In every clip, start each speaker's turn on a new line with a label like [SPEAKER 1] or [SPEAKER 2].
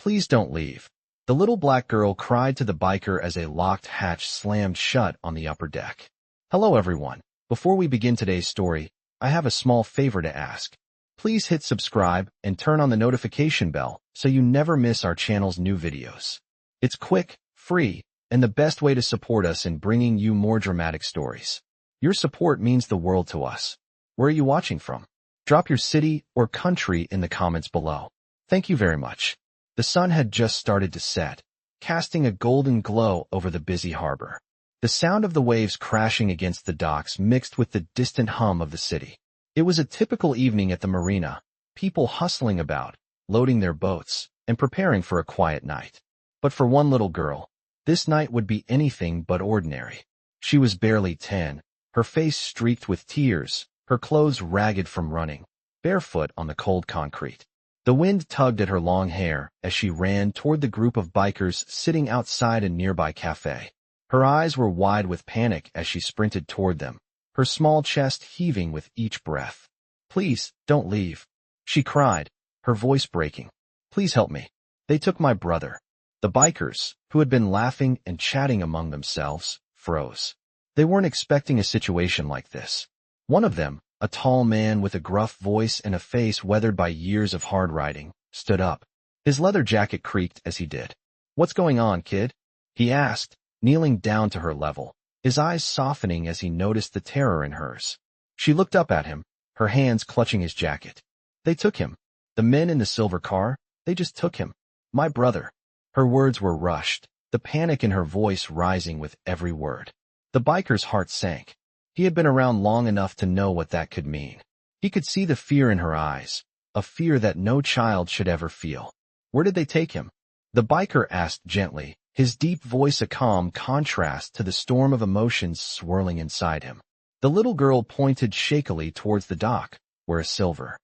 [SPEAKER 1] Please don't leave. The little black girl cried to the biker as a locked hatch slammed shut on the upper deck. Hello everyone. Before we begin today's story, I have a small favor to ask. Please hit subscribe and turn on the notification bell so you never miss our channel's new videos. It's quick, free, and the best way to support us in bringing you more dramatic stories. Your support means the world to us. Where are you watching from? Drop your city or country in the comments below. Thank you very much. The sun had just started to set, casting a golden glow over the busy harbor. The sound of the waves crashing against the docks mixed with the distant hum of the city. It was a typical evening at the marina, people hustling about, loading their boats, and preparing for a quiet night. But for one little girl, this night would be anything but ordinary. She was barely 10, her face streaked with tears, her clothes ragged from running, barefoot on the cold concrete. The wind tugged at her long hair as she ran toward the group of bikers sitting outside a nearby cafe. Her eyes were wide with panic as she sprinted toward them, her small chest heaving with each breath. Please, don't leave, she cried, her voice breaking. Please help me. They took my brother. The bikers, who had been laughing and chatting among themselves, froze. They weren't expecting a situation like this. One of them, a tall man with a gruff voice and a face weathered by years of hard riding, stood up. His leather jacket creaked as he did. What's going on, kid? He asked, kneeling down to her level, his eyes softening as he noticed the terror in hers. She looked up at him, her hands clutching his jacket. They took him. The men in the silver car, they just took him. My brother. Her words were rushed, the panic in her voice rising with every word. The biker's heart sank. He had been around long enough to know what that could mean. He could see the fear in her eyes, a fear that no child should ever feel. Where did they take him? The biker asked gently, his deep voice a calm contrast to the storm of emotions swirling inside him. The little girl pointed shakily towards the dock, where a silver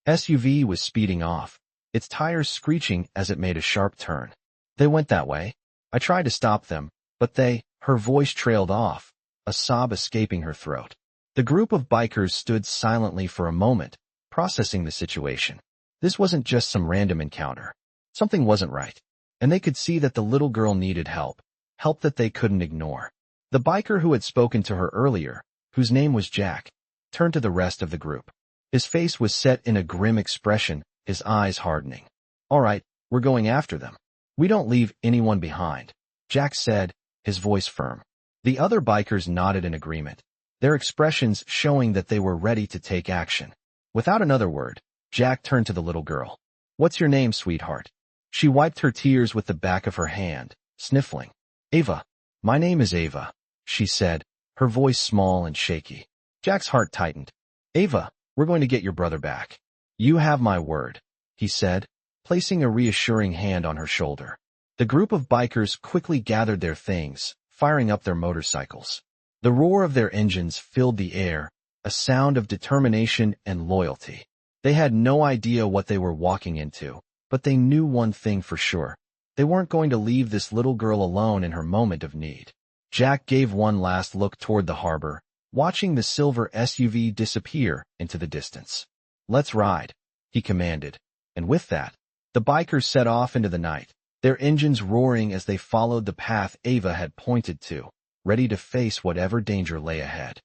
[SPEAKER 1] SUV was speeding off, its tires screeching as it made a sharp turn. They went that way. I tried to stop them, but her voice trailed off, a sob escaping her throat. The group of bikers stood silently for a moment, processing the situation. This wasn't just some random encounter. Something wasn't right, and they could see that the little girl needed help that they couldn't ignore. The biker who had spoken to her earlier, whose name was Jack, turned to the rest of the group. His face was set in a grim expression, his eyes hardening. All right, we're going after them. We don't leave anyone behind, Jack said, his voice firm. The other bikers nodded in agreement, their expressions showing that they were ready to take action. Without another word, Jack turned to the little girl. What's your name, sweetheart? She wiped her tears with the back of her hand, sniffling. Ava. My name is Ava, she said, her voice small and shaky. Jack's heart tightened. Ava, we're going to get your brother back. You have my word, he said, placing a reassuring hand on her shoulder. The group of bikers quickly gathered their things, firing up their motorcycles. The roar of their engines filled the air, a sound of determination and loyalty. They had no idea what they were walking into, but they knew one thing for sure. They weren't going to leave this little girl alone in her moment of need. Jack gave one last look toward the harbor, watching the silver SUV disappear into the distance. Let's ride, he commanded, and with that, the bikers set off into the night, their engines roaring as they followed the path Ava had pointed to, ready to face whatever danger lay ahead.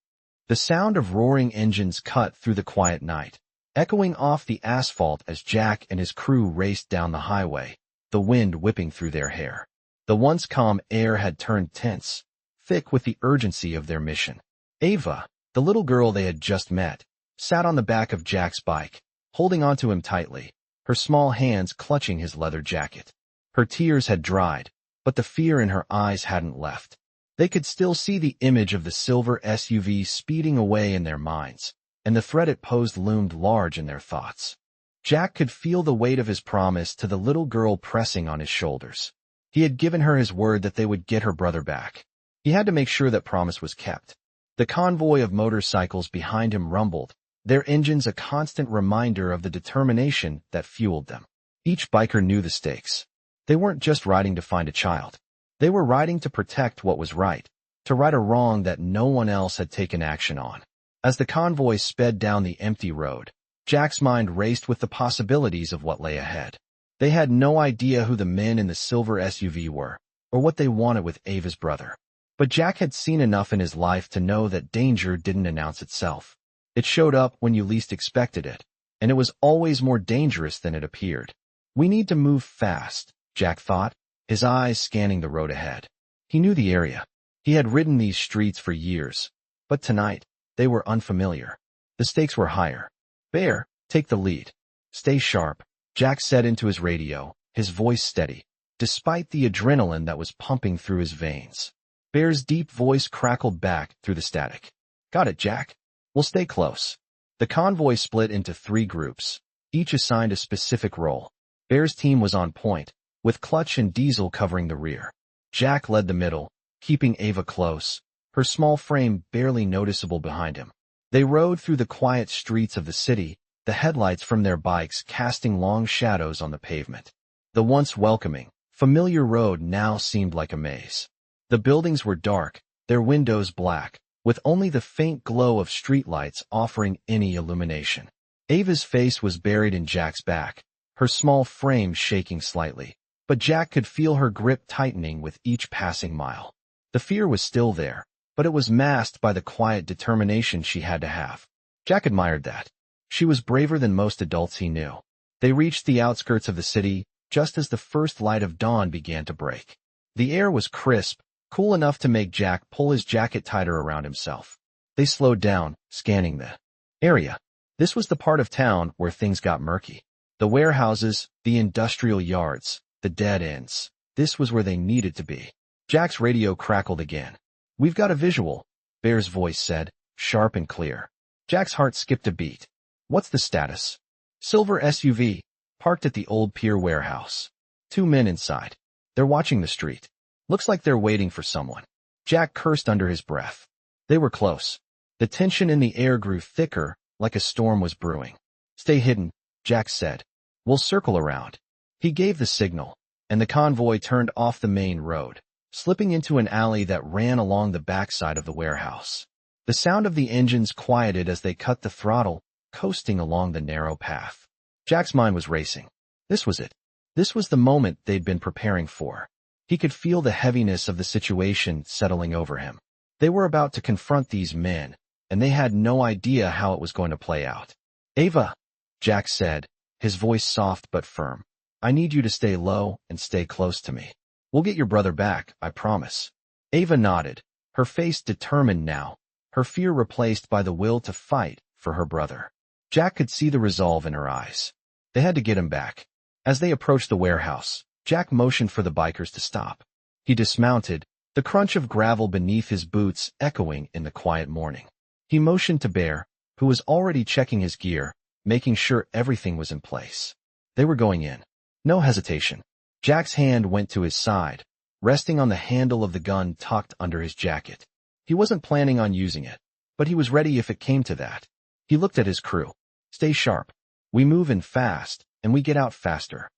[SPEAKER 1] The sound of roaring engines cut through the quiet night, echoing off the asphalt as Jack and his crew raced down the highway, the wind whipping through their hair. The once calm air had turned tense, thick with the urgency of their mission. Ava, the little girl they had just met, sat on the back of Jack's bike, holding onto him tightly, her small hands clutching his leather jacket. Her tears had dried, but the fear in her eyes hadn't left. They could still see the image of the silver SUV speeding away in their minds, and the threat it posed loomed large in their thoughts. Jack could feel the weight of his promise to the little girl pressing on his shoulders. He had given her his word that they would get her brother back. He had to make sure that promise was kept. The convoy of motorcycles behind him rumbled, their engines a constant reminder of the determination that fueled them. Each biker knew the stakes. They weren't just riding to find a child. They were riding to protect what was right, to right a wrong that no one else had taken action on. As the convoy sped down the empty road, Jack's mind raced with the possibilities of what lay ahead. They had no idea who the men in the silver SUV were, or what they wanted with Ava's brother. But Jack had seen enough in his life to know that danger didn't announce itself. It showed up when you least expected it, and it was always more dangerous than it appeared. We need to move fast, Jack thought, his eyes scanning the road ahead. He knew the area. He had ridden these streets for years, but tonight, they were unfamiliar. The stakes were higher. Bear, take the lead. Stay sharp, Jack said into his radio, his voice steady, despite the adrenaline that was pumping through his veins. Bear's deep voice crackled back through the static. Got it, Jack. We'll stay close. The convoy split into 3 groups, each assigned a specific role. Bear's team was on point, with Clutch and Diesel covering the rear. Jack led the middle, keeping Ava close, her small frame barely noticeable behind him. They rode through the quiet streets of the city, the headlights from their bikes casting long shadows on the pavement. The once welcoming, familiar road now seemed like a maze. The buildings were dark, their windows black, with only the faint glow of streetlights offering any illumination. Ava's face was buried in Jack's back, her small frame shaking slightly, but Jack could feel her grip tightening with each passing mile. The fear was still there, but it was masked by the quiet determination she had to have. Jack admired that. She was braver than most adults he knew. They reached the outskirts of the city just as the first light of dawn began to break. The air was crisp, cool enough to make Jack pull his jacket tighter around himself. They slowed down, scanning the area. This was the part of town where things got murky. The warehouses, the industrial yards, the dead ends. This was where they needed to be. Jack's radio crackled again. We've got a visual, Bear's voice said, sharp and clear. Jack's heart skipped a beat. What's the status? Silver SUV, parked at the old pier warehouse. 2 men inside. They're watching the street. Looks like they're waiting for someone. Jack cursed under his breath. They were close. The tension in the air grew thicker, like a storm was brewing. Stay hidden, Jack said. We'll circle around. He gave the signal, and the convoy turned off the main road, slipping into an alley that ran along the backside of the warehouse. The sound of the engines quieted as they cut the throttle, coasting along the narrow path. Jack's mind was racing. This was it. This was the moment they'd been preparing for. He could feel the heaviness of the situation settling over him. They were about to confront these men, and they had no idea how it was going to play out. Ava, Jack said, his voice soft but firm. I need you to stay low and stay close to me. We'll get your brother back, I promise. Ava nodded, her face determined now, her fear replaced by the will to fight for her brother. Jack could see the resolve in her eyes. They had to get him back. As they approached the warehouse, Jack motioned for the bikers to stop. He dismounted, the crunch of gravel beneath his boots echoing in the quiet morning. He motioned to Bear, who was already checking his gear, making sure everything was in place. They were going in. No hesitation. Jack's hand went to his side, resting on the handle of the gun tucked under his jacket. He wasn't planning on using it, but he was ready if it came to that. He looked at his crew. Stay sharp. We move in fast, and we get out faster.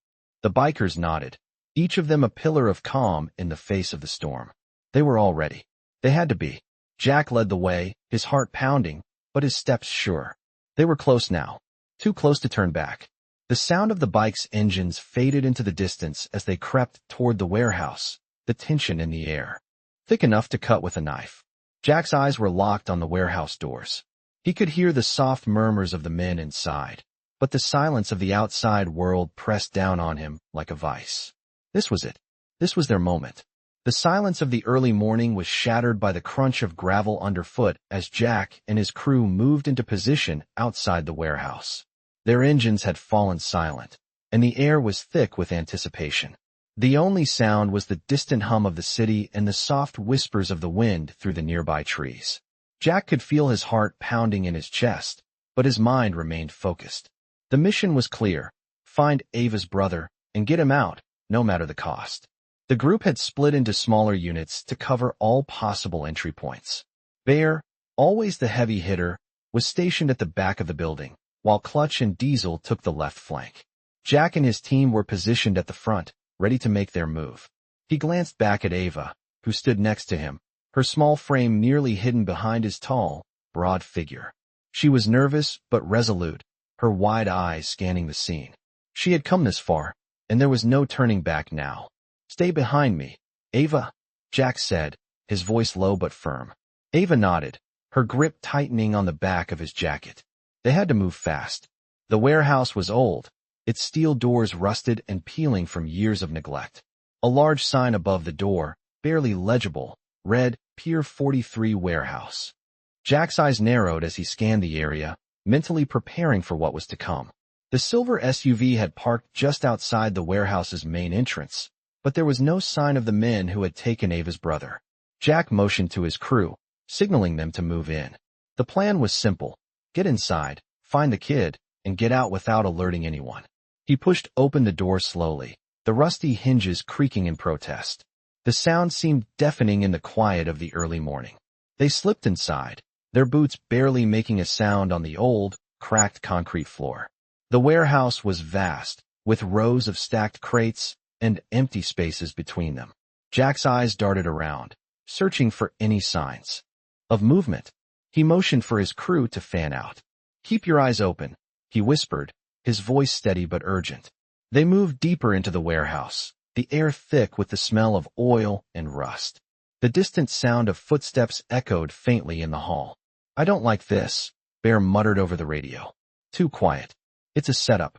[SPEAKER 1] The bikers nodded, each of them a pillar of calm in the face of the storm. They were all ready. They had to be. Jack led the way, his heart pounding, but his steps sure. They were close now. Too close to turn back. The sound of the bike's engines faded into the distance as they crept toward the warehouse, the tension in the air. Thick enough to cut with a knife. Jack's eyes were locked on the warehouse doors. He could hear the soft murmurs of the men inside, but the silence of the outside world pressed down on him like a vice. This was it. This was their moment. The silence of the early morning was shattered by the crunch of gravel underfoot as Jack and his crew moved into position outside the warehouse. Their engines had fallen silent, and the air was thick with anticipation. The only sound was the distant hum of the city and the soft whispers of the wind through the nearby trees. Jack could feel his heart pounding in his chest, but his mind remained focused. The mission was clear: find Ava's brother and get him out, no matter the cost. The group had split into smaller units to cover all possible entry points. Bear, always the heavy hitter, was stationed at the back of the building, while Clutch and Diesel took the left flank. Jack and his team were positioned at the front, ready to make their move. He glanced back at Ava, who stood next to him, her small frame nearly hidden behind his tall, broad figure. She was nervous but resolute, her wide eyes scanning the scene. She had come this far, and there was no turning back now. "Stay behind me, Ava," Jack said, his voice low but firm. Ava nodded, her grip tightening on the back of his jacket. They had to move fast. The warehouse was old, its steel doors rusted and peeling from years of neglect. A large sign above the door, barely legible, read, Pier 43 Warehouse. Jack's eyes narrowed as he scanned the area, mentally preparing for what was to come. The silver SUV had parked just outside the warehouse's main entrance, but there was no sign of the men who had taken Ava's brother. Jack motioned to his crew, signaling them to move in. The plan was simple: get inside, find the kid, and get out without alerting anyone. He pushed open the door slowly, the rusty hinges creaking in protest. The sound seemed deafening in the quiet of the early morning. They slipped inside, their boots barely making a sound on the old, cracked concrete floor. The warehouse was vast, with rows of stacked crates and empty spaces between them. Jack's eyes darted around, searching for any signs of movement. He motioned for his crew to fan out. "Keep your eyes open," he whispered, his voice steady but urgent. They moved deeper into the warehouse, the air thick with the smell of oil and rust. The distant sound of footsteps echoed faintly in the hall. "I don't like this," Bear muttered over the radio. "Too quiet. It's a setup."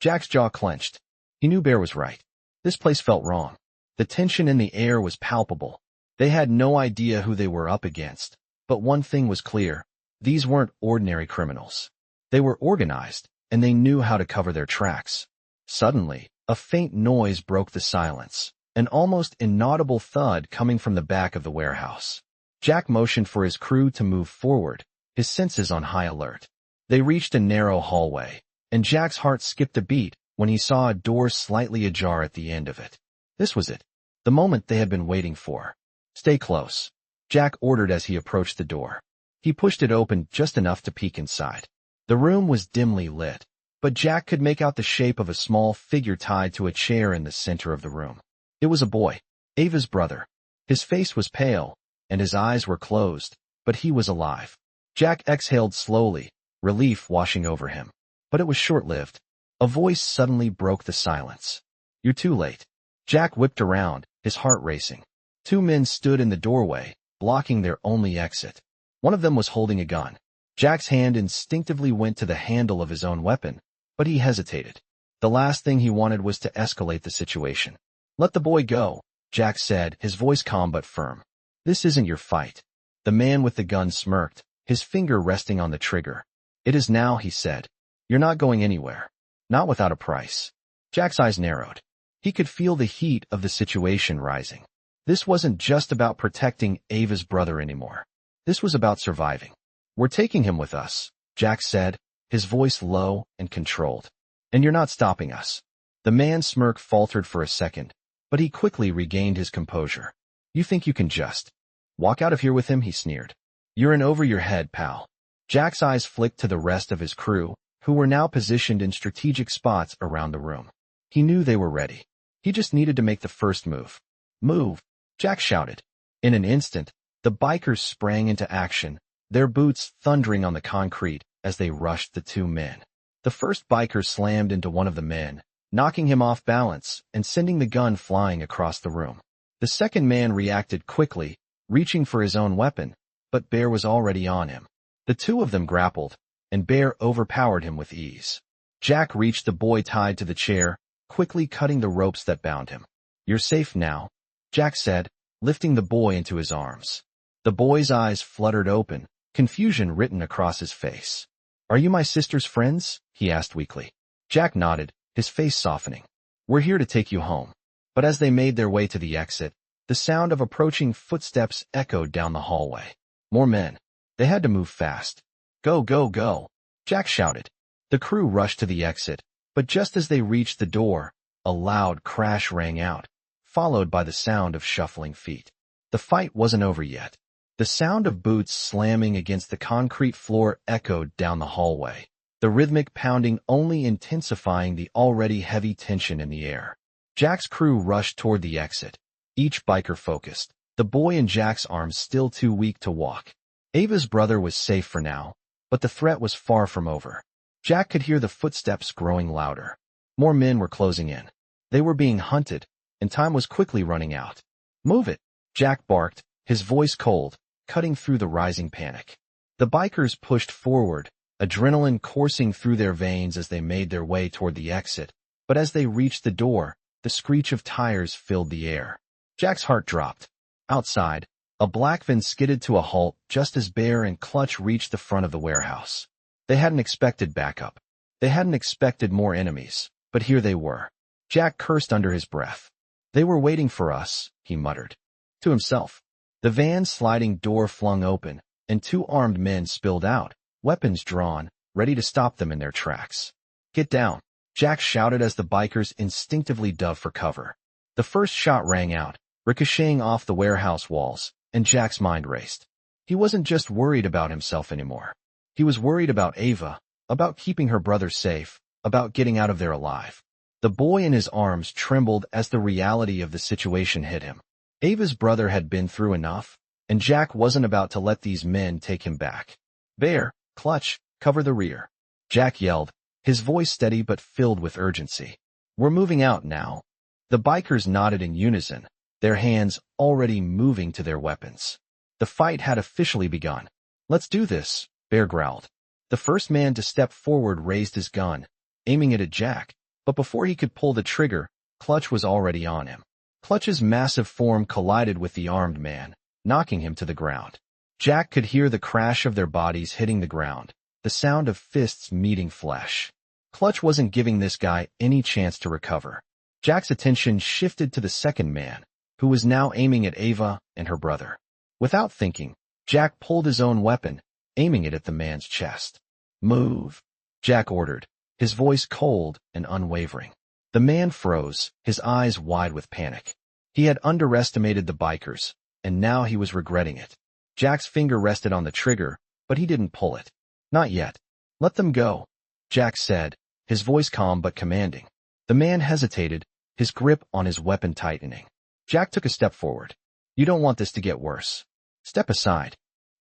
[SPEAKER 1] Jack's jaw clenched. He knew Bear was right. This place felt wrong. The tension in the air was palpable. They had no idea who they were up against, but one thing was clear: these weren't ordinary criminals. They were organized, and they knew how to cover their tracks. Suddenly, a faint noise broke the silence, an almost inaudible thud coming from the back of the warehouse. Jack motioned for his crew to move forward, his senses on high alert. They reached a narrow hallway, and Jack's heart skipped a beat when he saw a door slightly ajar at the end of it. This was it, the moment they had been waiting for. "Stay close," Jack ordered as he approached the door. He pushed it open just enough to peek inside. The room was dimly lit, but Jack could make out the shape of a small figure tied to a chair in the center of the room. It was a boy, Ava's brother. His face was pale, and his eyes were closed, but he was alive. Jack exhaled slowly, relief washing over him. But it was short-lived. A voice suddenly broke the silence. "You're too late." Jack whipped around, his heart racing. Two men stood in the doorway, blocking their only exit. One of them was holding a gun. Jack's hand instinctively went to the handle of his own weapon, but he hesitated. The last thing he wanted was to escalate the situation. "Let the boy go," Jack said, his voice calm but firm. "This isn't your fight." The man with the gun smirked, his finger resting on the trigger. "It is now," he said. "You're not going anywhere. Not without a price." Jack's eyes narrowed. He could feel the heat of the situation rising. This wasn't just about protecting Ava's brother anymore. This was about surviving. "We're taking him with us," Jack said, his voice low and controlled. "And you're not stopping us." The man's smirk faltered for a second, but he quickly regained his composure. "You think you can just walk out of here with him?" he sneered. "You're in over your head, pal." Jack's eyes flicked to the rest of his crew, who were now positioned in strategic spots around the room. He knew they were ready. He just needed to make the first move. "Move!" Jack shouted. In an instant, the bikers sprang into action, their boots thundering on the concrete as they rushed the two men. The first biker slammed into one of the men, knocking him off balance and sending the gun flying across the room. The second man reacted quickly, reaching for his own weapon, but Bear was already on him. The two of them grappled, and Bear overpowered him with ease. Jack reached the boy tied to the chair, quickly cutting the ropes that bound him. "You're safe now," Jack said, lifting the boy into his arms. The boy's eyes fluttered open, confusion written across his face. "Are you my sister's friends?" he asked weakly. Jack nodded, his face softening. "We're here to take you home." But as they made their way to the exit, the sound of approaching footsteps echoed down the hallway. More men. They had to move fast. "Go, go, go," Jack shouted. The crew rushed to the exit, but just as they reached the door, a loud crash rang out, followed by the sound of shuffling feet. The fight wasn't over yet. The sound of boots slamming against the concrete floor echoed down the hallway, the rhythmic pounding only intensifying the already heavy tension in the air. Jack's crew rushed toward the exit, each biker focused, the boy in Jack's arms still too weak to walk. Ava's brother was safe for now, but the threat was far from over. Jack could hear the footsteps growing louder. More men were closing in. They were being hunted, and time was quickly running out. "Move it," Jack barked, his voice cold, cutting through the rising panic. The bikers pushed forward, adrenaline coursing through their veins as they made their way toward the exit, but as they reached the door, the screech of tires filled the air. Jack's heart dropped. Outside, a black van skidded to a halt just as Bear and Clutch reached the front of the warehouse. They hadn't expected backup. They hadn't expected more enemies, but here they were. Jack cursed under his breath. "They were waiting for us," he muttered to himself. The van's sliding door flung open, and two armed men spilled out, weapons drawn, ready to stop them in their tracks. "Get down," Jack shouted as the bikers instinctively dove for cover. The first shot rang out, ricocheting off the warehouse walls, and Jack's mind raced. He wasn't just worried about himself anymore. He was worried about Ava, about keeping her brother safe, about getting out of there alive. The boy in his arms trembled as the reality of the situation hit him. Ava's brother had been through enough, and Jack wasn't about to let these men take him back. "Bear, Clutch, cover the rear," Jack yelled, his voice steady but filled with urgency. "We're moving out now." The bikers nodded in unison, their hands already moving to their weapons. The fight had officially begun. "Let's do this," Bear growled. The first man to step forward raised his gun, aiming it at Jack, but before he could pull the trigger, Clutch was already on him. Clutch's massive form collided with the armed man, knocking him to the ground. Jack could hear the crash of their bodies hitting the ground, the sound of fists meeting flesh. Clutch wasn't giving this guy any chance to recover. Jack's attention shifted to the second man, who was now aiming at Ava and her brother. Without thinking, Jack pulled his own weapon, aiming it at the man's chest. "Move," Jack ordered, his voice cold and unwavering. The man froze, his eyes wide with panic. He had underestimated the bikers, and now he was regretting it. Jack's finger rested on the trigger, but he didn't pull it. "Not yet. Let them go," Jack said, his voice calm but commanding. The man hesitated, his grip on his weapon tightening. Jack took a step forward. "You don't want this to get worse. Step aside."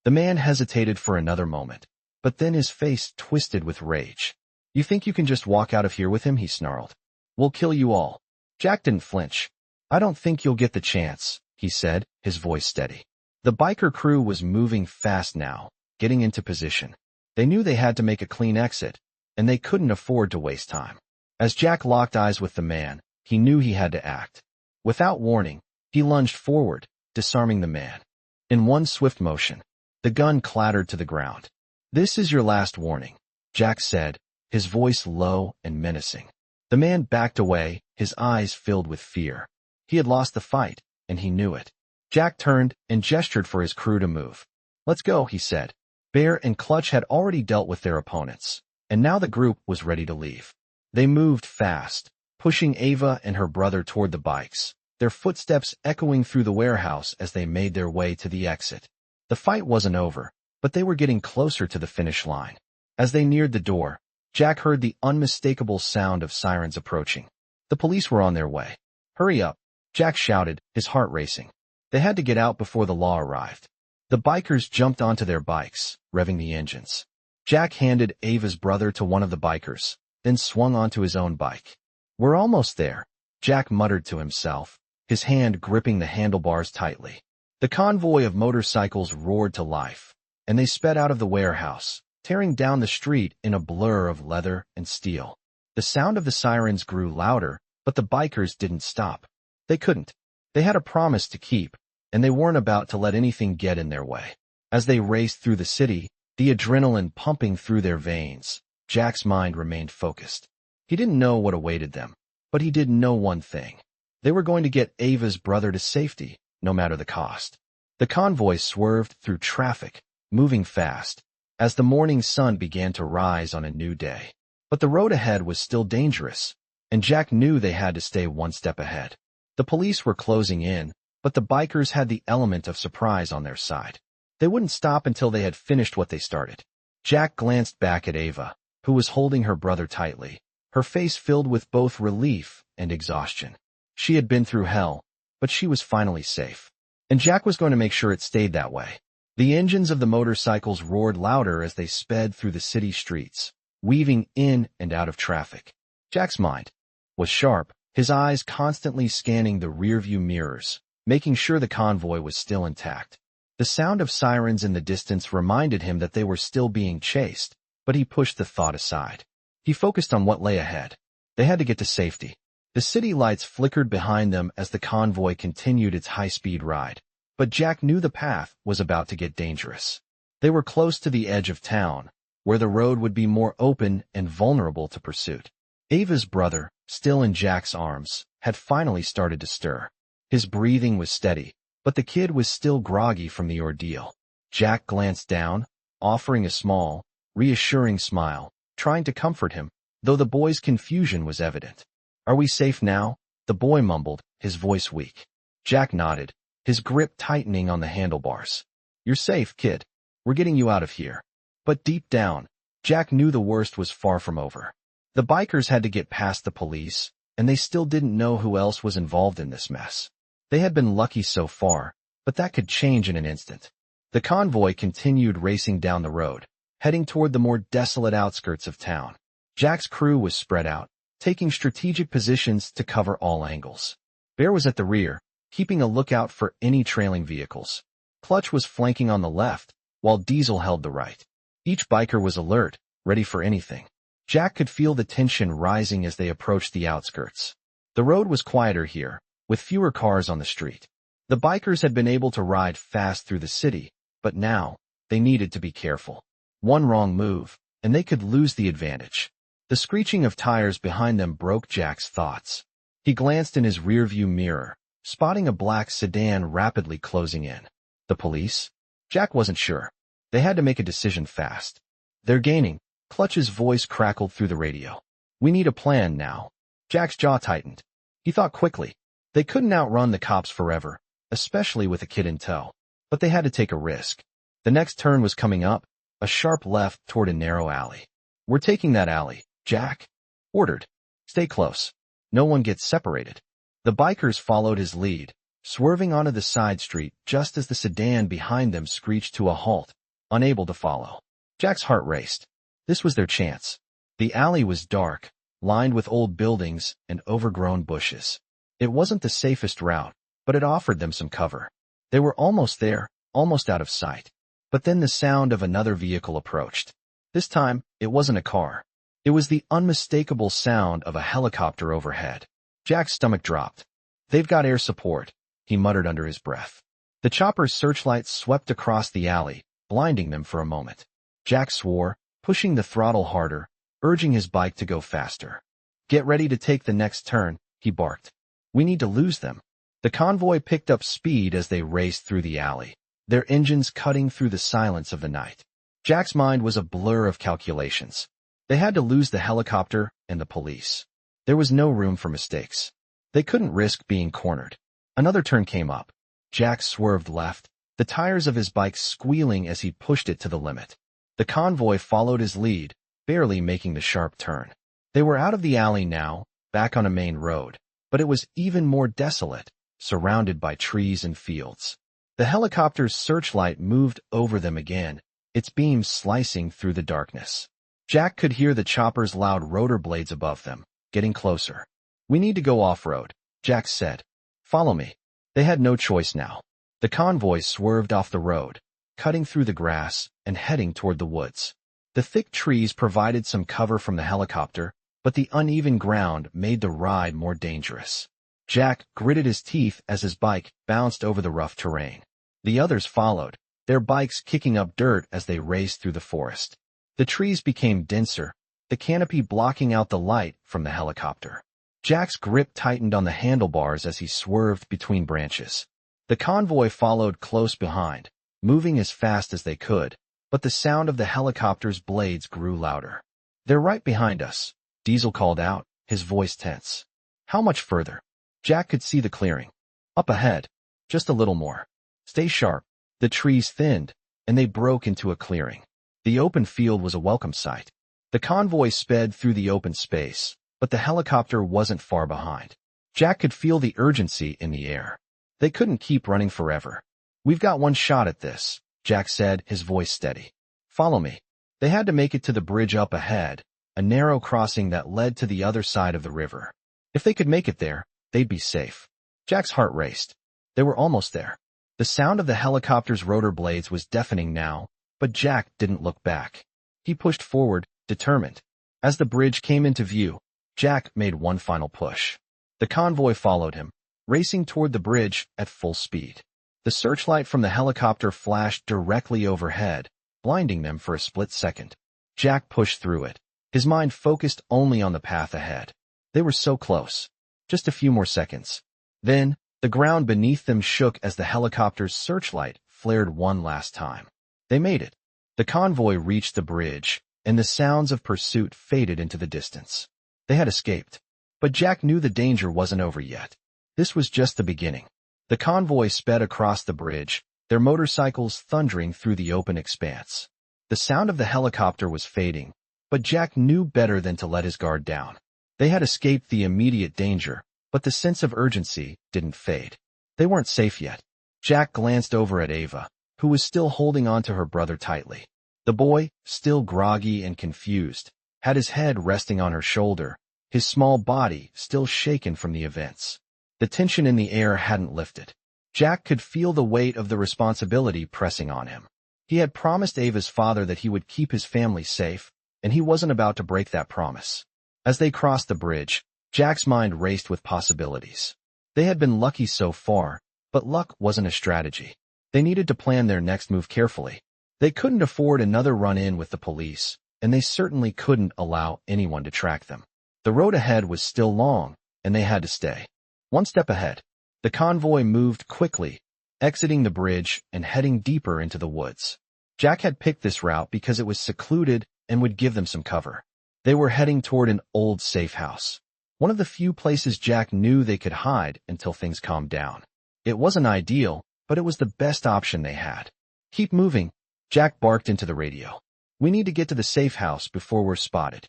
[SPEAKER 1] The man hesitated for another moment, but then his face twisted with rage. "You think you can just walk out of here with him?" he snarled. "We'll kill you all." Jack didn't flinch. "I don't think you'll get the chance," he said, his voice steady. The biker crew was moving fast now, getting into position. They knew they had to make a clean exit, and they couldn't afford to waste time. As Jack locked eyes with the man, he knew he had to act. Without warning, he lunged forward, disarming the man. In one swift motion, the gun clattered to the ground. "This is your last warning," Jack said, his voice low and menacing. The man backed away, his eyes filled with fear. He had lost the fight, and he knew it. Jack turned and gestured for his crew to move. "Let's go," he said. Bear and Clutch had already dealt with their opponents, and now the group was ready to leave. They moved fast, pushing Ava and her brother toward the bikes, their footsteps echoing through the warehouse as they made their way to the exit. The fight wasn't over, but they were getting closer to the finish line. As they neared the door, Jack heard the unmistakable sound of sirens approaching. The police were on their way. "Hurry up," Jack shouted, his heart racing. They had to get out before the law arrived. The bikers jumped onto their bikes, revving the engines. Jack handed Ava's brother to one of the bikers, then swung onto his own bike. "We're almost there," Jack muttered to himself, his hand gripping the handlebars tightly. The convoy of motorcycles roared to life, and they sped out of the warehouse, tearing down the street in a blur of leather and steel. The sound of the sirens grew louder, but the bikers didn't stop. They couldn't. They had a promise to keep, and they weren't about to let anything get in their way. As they raced through the city, the adrenaline pumping through their veins, Jack's mind remained focused. He didn't know what awaited them, but he did know one thing. They were going to get Ava's brother to safety, no matter the cost. The convoy swerved through traffic, moving fast, as the morning sun began to rise on a new day. But the road ahead was still dangerous, and Jack knew they had to stay one step ahead. The police were closing in, but the bikers had the element of surprise on their side. They wouldn't stop until they had finished what they started. Jack glanced back at Ava, who was holding her brother tightly, her face filled with both relief and exhaustion. She had been through hell, but she was finally safe. And Jack was going to make sure it stayed that way. The engines of the motorcycles roared louder as they sped through the city streets, weaving in and out of traffic. Jack's mind was sharp, his eyes constantly scanning the rearview mirrors, making sure the convoy was still intact. The sound of sirens in the distance reminded him that they were still being chased, but he pushed the thought aside. He focused on what lay ahead. They had to get to safety. The city lights flickered behind them as the convoy continued its high-speed ride, but Jack knew the path was about to get dangerous. They were close to the edge of town, where the road would be more open and vulnerable to pursuit. Ava's brother, still in Jack's arms, had finally started to stir. His breathing was steady, but the kid was still groggy from the ordeal. Jack glanced down, offering a small, reassuring smile, trying to comfort him, though the boy's confusion was evident. "Are we safe now?" the boy mumbled, his voice weak. Jack nodded, his grip tightening on the handlebars. "You're safe, kid. We're getting you out of here." But deep down, Jack knew the worst was far from over. The bikers had to get past the police, and they still didn't know who else was involved in this mess. They had been lucky so far, but that could change in an instant. The convoy continued racing down the road, heading toward the more desolate outskirts of town. Jack's crew was spread out, taking strategic positions to cover all angles. Bear was at the rear, keeping a lookout for any trailing vehicles. Clutch was flanking on the left, while Diesel held the right. Each biker was alert, ready for anything. Jack could feel the tension rising as they approached the outskirts. The road was quieter here, with fewer cars on the street. The bikers had been able to ride fast through the city, but now, they needed to be careful. One wrong move, and they could lose the advantage. The screeching of tires behind them broke Jack's thoughts. He glanced in his rearview mirror, spotting a black sedan rapidly closing in. The police? Jack wasn't sure. They had to make a decision fast. "They're gaining," Clutch's voice crackled through the radio. "We need a plan now." Jack's jaw tightened. He thought quickly. They couldn't outrun the cops forever, especially with a kid in tow. But they had to take a risk. The next turn was coming up, a sharp left toward a narrow alley. "We're taking that alley," Jack ordered. "Stay close. No one gets separated." The bikers followed his lead, swerving onto the side street just as the sedan behind them screeched to a halt, unable to follow. Jack's heart raced. This was their chance. The alley was dark, lined with old buildings and overgrown bushes. It wasn't the safest route, but it offered them some cover. They were almost there, almost out of sight. But then the sound of another vehicle approached. This time, it wasn't a car. It was the unmistakable sound of a helicopter overhead. Jack's stomach dropped. "They've got air support," he muttered under his breath. The chopper's searchlights swept across the alley, blinding them for a moment. Jack swore, pushing the throttle harder, urging his bike to go faster. "Get ready to take the next turn," he barked. "We need to lose them." The convoy picked up speed as they raced through the alley, their engines cutting through the silence of the night. Jack's mind was a blur of calculations. They had to lose the helicopter and the police. There was no room for mistakes. They couldn't risk being cornered. Another turn came up. Jack swerved left, the tires of his bike squealing as he pushed it to the limit. The convoy followed his lead, barely making the sharp turn. They were out of the alley now, back on a main road, but it was even more desolate, surrounded by trees and fields. The helicopter's searchlight moved over them again, its beams slicing through the darkness. Jack could hear the chopper's loud rotor blades above them, getting closer. "We need to go off-road," Jack said. "Follow me." They had no choice now. The convoy swerved off the road, cutting through the grass and heading toward the woods. The thick trees provided some cover from the helicopter, but the uneven ground made the ride more dangerous. Jack gritted his teeth as his bike bounced over the rough terrain. The others followed, their bikes kicking up dirt as they raced through the forest. The trees became denser, the canopy blocking out the light from the helicopter. Jack's grip tightened on the handlebars as he swerved between branches. The convoy followed close behind, moving as fast as they could, but the sound of the helicopter's blades grew louder. "They're right behind us," Diesel called out, his voice tense. "How much further?" Jack could see the clearing. "Up ahead. Just a little more. Stay sharp." The trees thinned, and they broke into a clearing. The open field was a welcome sight. The convoy sped through the open space, but the helicopter wasn't far behind. Jack could feel the urgency in the air. They couldn't keep running forever. "We've got one shot at this," Jack said, his voice steady. "Follow me." They had to make it to the bridge up ahead, a narrow crossing that led to the other side of the river. If they could make it there, they'd be safe. Jack's heart raced. They were almost there. The sound of the helicopter's rotor blades was deafening now, but Jack didn't look back. He pushed forward, determined. As the bridge came into view, Jack made one final push. The convoy followed him, racing toward the bridge at full speed. The searchlight from the helicopter flashed directly overhead, blinding them for a split second. Jack pushed through it, his mind focused only on the path ahead. They were so close. Just a few more seconds. Then, the ground beneath them shook as the helicopter's searchlight flared one last time. They made it. The convoy reached the bridge, and the sounds of pursuit faded into the distance. They had escaped. But Jack knew the danger wasn't over yet. This was just the beginning. The convoy sped across the bridge, their motorcycles thundering through the open expanse. The sound of the helicopter was fading, but Jack knew better than to let his guard down. They had escaped the immediate danger, but the sense of urgency didn't fade. They weren't safe yet. Jack glanced over at Ava, who was still holding on to her brother tightly. The boy, still groggy and confused, had his head resting on her shoulder, his small body still shaken from the events. The tension in the air hadn't lifted. Jack could feel the weight of the responsibility pressing on him. He had promised Ava's father that he would keep his family safe, and he wasn't about to break that promise. As they crossed the bridge, Jack's mind raced with possibilities. They had been lucky so far, but luck wasn't a strategy. They needed to plan their next move carefully. They couldn't afford another run-in with the police, and they certainly couldn't allow anyone to track them. The road ahead was still long, and they had to stay. One step ahead. The convoy moved quickly, exiting the bridge and heading deeper into the woods. Jack had picked this route because it was secluded and would give them some cover. They were heading toward an old safe house. One of the few places Jack knew they could hide until things calmed down. It wasn't ideal, but it was the best option they had. "Keep moving," Jack barked into the radio. "We need to get to the safe house before we're spotted."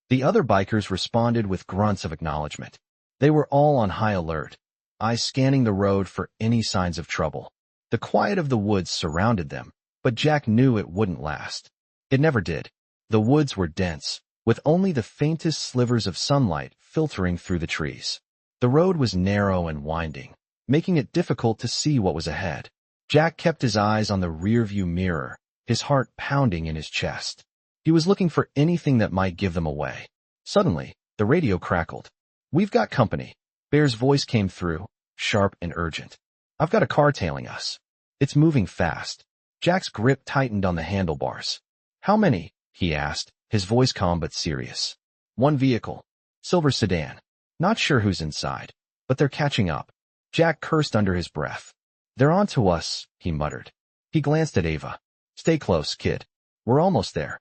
[SPEAKER 1] The other bikers responded with grunts of acknowledgement. They were all on high alert, eyes scanning the road for any signs of trouble. The quiet of the woods surrounded them, but Jack knew it wouldn't last. It never did. The woods were dense, with only the faintest slivers of sunlight filtering through the trees. The road was narrow and winding, making it difficult to see what was ahead. Jack kept his eyes on the rearview mirror, his heart pounding in his chest. He was looking for anything that might give them away. Suddenly, the radio crackled. "We've got company." Bear's voice came through, sharp and urgent. "I've got a car tailing us. It's moving fast." Jack's grip tightened on the handlebars. "How many?" he asked, his voice calm but serious. "One vehicle. Silver sedan. Not sure who's inside, but they're catching up." Jack cursed under his breath. "They're on to us," he muttered. He glanced at Ava. "Stay close, kid. We're almost there."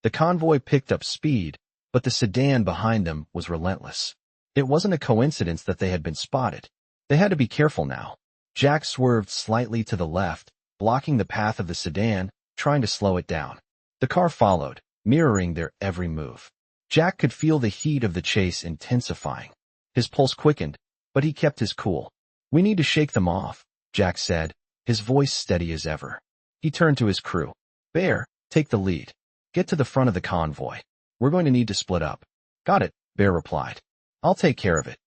[SPEAKER 1] The convoy picked up speed, but the sedan behind them was relentless. It wasn't a coincidence that they had been spotted. They had to be careful now. Jack swerved slightly to the left, blocking the path of the sedan, trying to slow it down. The car followed, mirroring their every move. Jack could feel the heat of the chase intensifying. His pulse quickened, but he kept his cool. "We need to shake them off," Jack said, his voice steady as ever. He turned to his crew. "Bear, take the lead. Get to the front of the convoy. We're going to need to split up." "Got it," Bear replied. "I'll take care of it."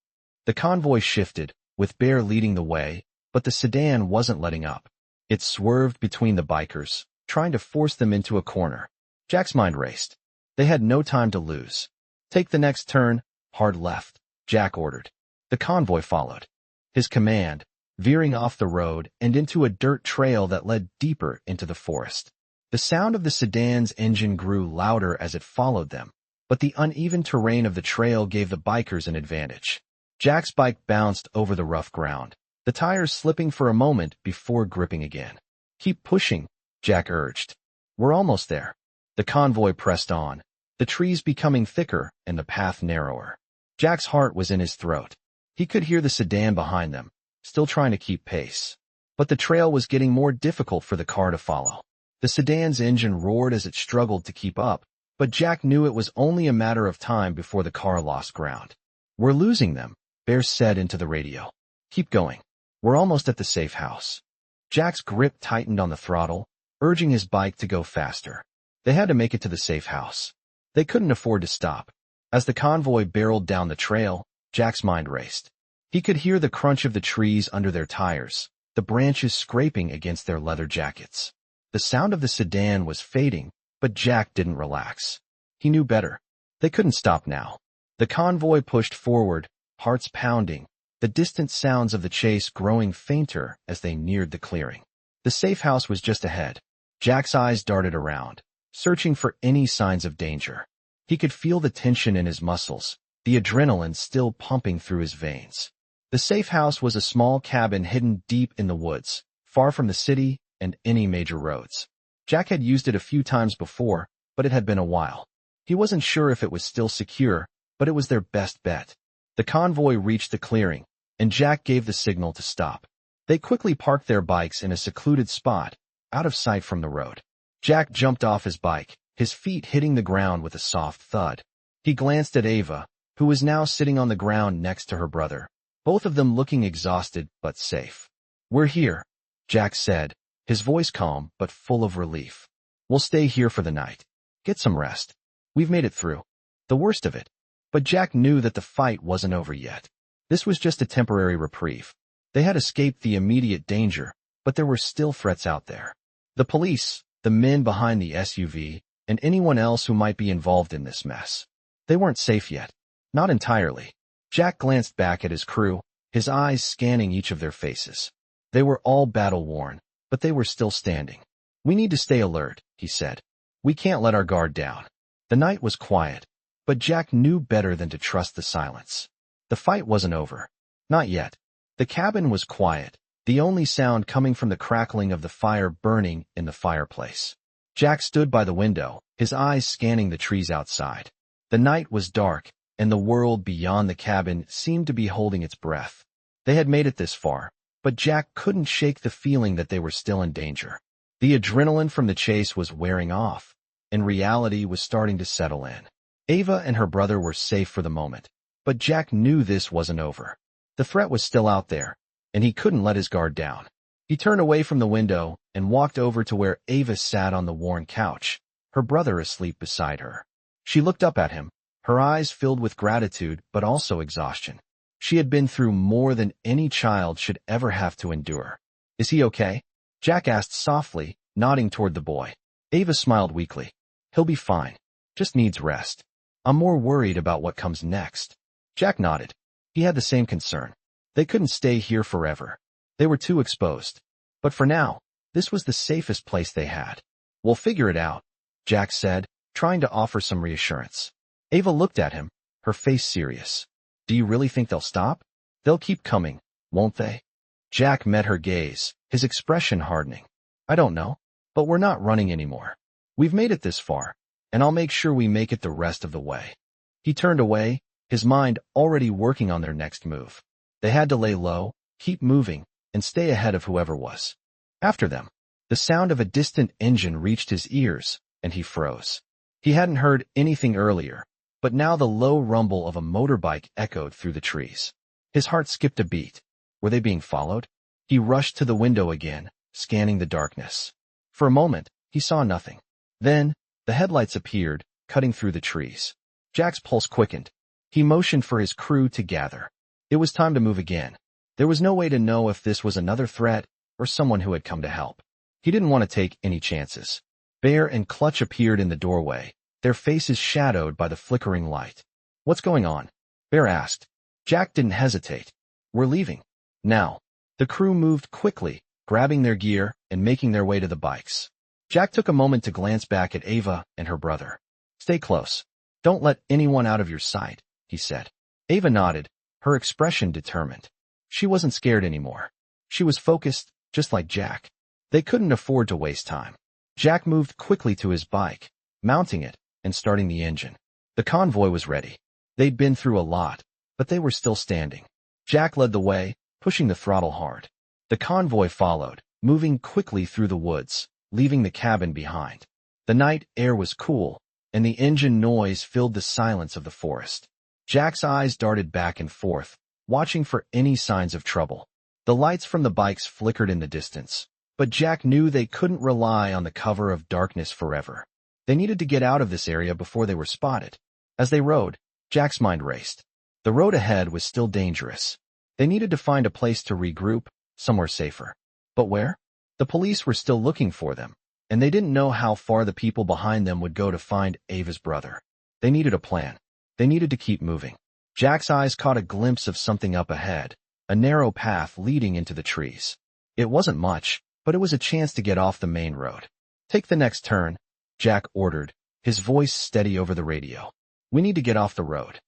[SPEAKER 1] The convoy shifted, with Bear leading the way, but the sedan wasn't letting up. It swerved between the bikers, trying to force them into a corner. Jack's mind raced. They had no time to lose. "Take the next turn, hard left," Jack ordered. The convoy followed. His command, veering off the road and into a dirt trail that led deeper into the forest. The sound of the sedan's engine grew louder as it followed them, but the uneven terrain of the trail gave the bikers an advantage. Jack's bike bounced over the rough ground, the tires slipping for a moment before gripping again. "Keep pushing," Jack urged. "We're almost there." The convoy pressed on, the trees becoming thicker and the path narrower. Jack's heart was in his throat. He could hear the sedan behind them, still trying to keep pace. But the trail was getting more difficult for the car to follow. The sedan's engine roared as it struggled to keep up, but Jack knew it was only a matter of time before the car lost ground. "We're losing them," Bear said into the radio. "Keep going. We're almost at the safe house." Jack's grip tightened on the throttle, urging his bike to go faster. They had to make it to the safe house. They couldn't afford to stop. As the convoy barreled down the trail, Jack's mind raced. He could hear the crunch of the trees under their tires, the branches scraping against their leather jackets. The sound of the sedan was fading, but Jack didn't relax. He knew better. They couldn't stop now. The convoy pushed forward, hearts pounding, the distant sounds of the chase growing fainter as they neared the clearing. The safe house was just ahead. Jack's eyes darted around, searching for any signs of danger. He could feel the tension in his muscles, the adrenaline still pumping through his veins. The safe house was a small cabin hidden deep in the woods, far from the city and any major roads. Jack had used it a few times before, but it had been a while. He wasn't sure if it was still secure, but it was their best bet. The convoy reached the clearing, and Jack gave the signal to stop. They quickly parked their bikes in a secluded spot, out of sight from the road. Jack jumped off his bike, his feet hitting the ground with a soft thud. He glanced at Ava, who was now sitting on the ground next to her brother, both of them looking exhausted but safe. "We're here," Jack said, his voice calm but full of relief. "We'll stay here for the night. Get some rest. We've made it through the worst of it." But Jack knew that the fight wasn't over yet. This was just a temporary reprieve. They had escaped the immediate danger, but there were still threats out there. The police, the men behind the SUV, and anyone else who might be involved in this mess. They weren't safe yet. Not entirely. Jack glanced back at his crew, his eyes scanning each of their faces. They were all battle-worn, but they were still standing. "We need to stay alert," he said. "We can't let our guard down." The night was quiet, but Jack knew better than to trust the silence. The fight wasn't over. Not yet. The cabin was quiet, the only sound coming from the crackling of the fire burning in the fireplace. Jack stood by the window, his eyes scanning the trees outside. The night was dark, and the world beyond the cabin seemed to be holding its breath. They had made it this far, but Jack couldn't shake the feeling that they were still in danger. The adrenaline from the chase was wearing off, and reality was starting to settle in. Ava and her brother were safe for the moment, but Jack knew this wasn't over. The threat was still out there, and he couldn't let his guard down. He turned away from the window and walked over to where Ava sat on the worn couch, her brother asleep beside her. She looked up at him, her eyes filled with gratitude but also exhaustion. She had been through more than any child should ever have to endure. "Is he okay?" Jack asked softly, nodding toward the boy. Ava smiled weakly. "He'll be fine. Just needs rest. I'm more worried about what comes next." Jack nodded. He had the same concern. They couldn't stay here forever. They were too exposed. But for now, this was the safest place they had. "We'll figure it out," Jack said, trying to offer some reassurance. Ava looked at him, her face serious. "Do you really think they'll stop? They'll keep coming, won't they?" Jack met her gaze, his expression hardening. "I don't know, but we're not running anymore. We've made it this far, and I'll make sure we make it the rest of the way." He turned away, his mind already working on their next move. They had to lay low, keep moving, and stay ahead of whoever was after them. The sound of a distant engine reached his ears, and he froze. He hadn't heard anything earlier, but now the low rumble of a motorbike echoed through the trees. His heart skipped a beat. Were they being followed? He rushed to the window again, scanning the darkness. For a moment, he saw nothing. Then, the headlights appeared, cutting through the trees. Jack's pulse quickened. He motioned for his crew to gather. It was time to move again. There was no way to know if this was another threat or someone who had come to help. He didn't want to take any chances. Bear and Clutch appeared in the doorway, their faces shadowed by the flickering light. "What's going on?" Bear asked. Jack didn't hesitate. "We're leaving. Now." The crew moved quickly, grabbing their gear and making their way to the bikes. Jack took a moment to glance back at Ava and her brother. "Stay close. Don't let anyone out of your sight," he said. Ava nodded, her expression determined. She wasn't scared anymore. She was focused, just like Jack. They couldn't afford to waste time. Jack moved quickly to his bike, mounting it and starting the engine. The convoy was ready. They'd been through a lot, but they were still standing. Jack led the way, pushing the throttle hard. The convoy followed, moving quickly through the woods, leaving the cabin behind. The night air was cool, and the engine noise filled the silence of the forest. Jack's eyes darted back and forth, watching for any signs of trouble. The lights from the bikes flickered in the distance, but Jack knew they couldn't rely on the cover of darkness forever. They needed to get out of this area before they were spotted. As they rode, Jack's mind raced. The road ahead was still dangerous. They needed to find a place to regroup, somewhere safer. But where? The police were still looking for them, and they didn't know how far the people behind them would go to find Ava's brother. They needed a plan. They needed to keep moving. Jack's eyes caught a glimpse of something up ahead, a narrow path leading into the trees. It wasn't much, but it was a chance to get off the main road. "Take the next turn," Jack ordered, his voice steady over the radio. "We need to get off the road."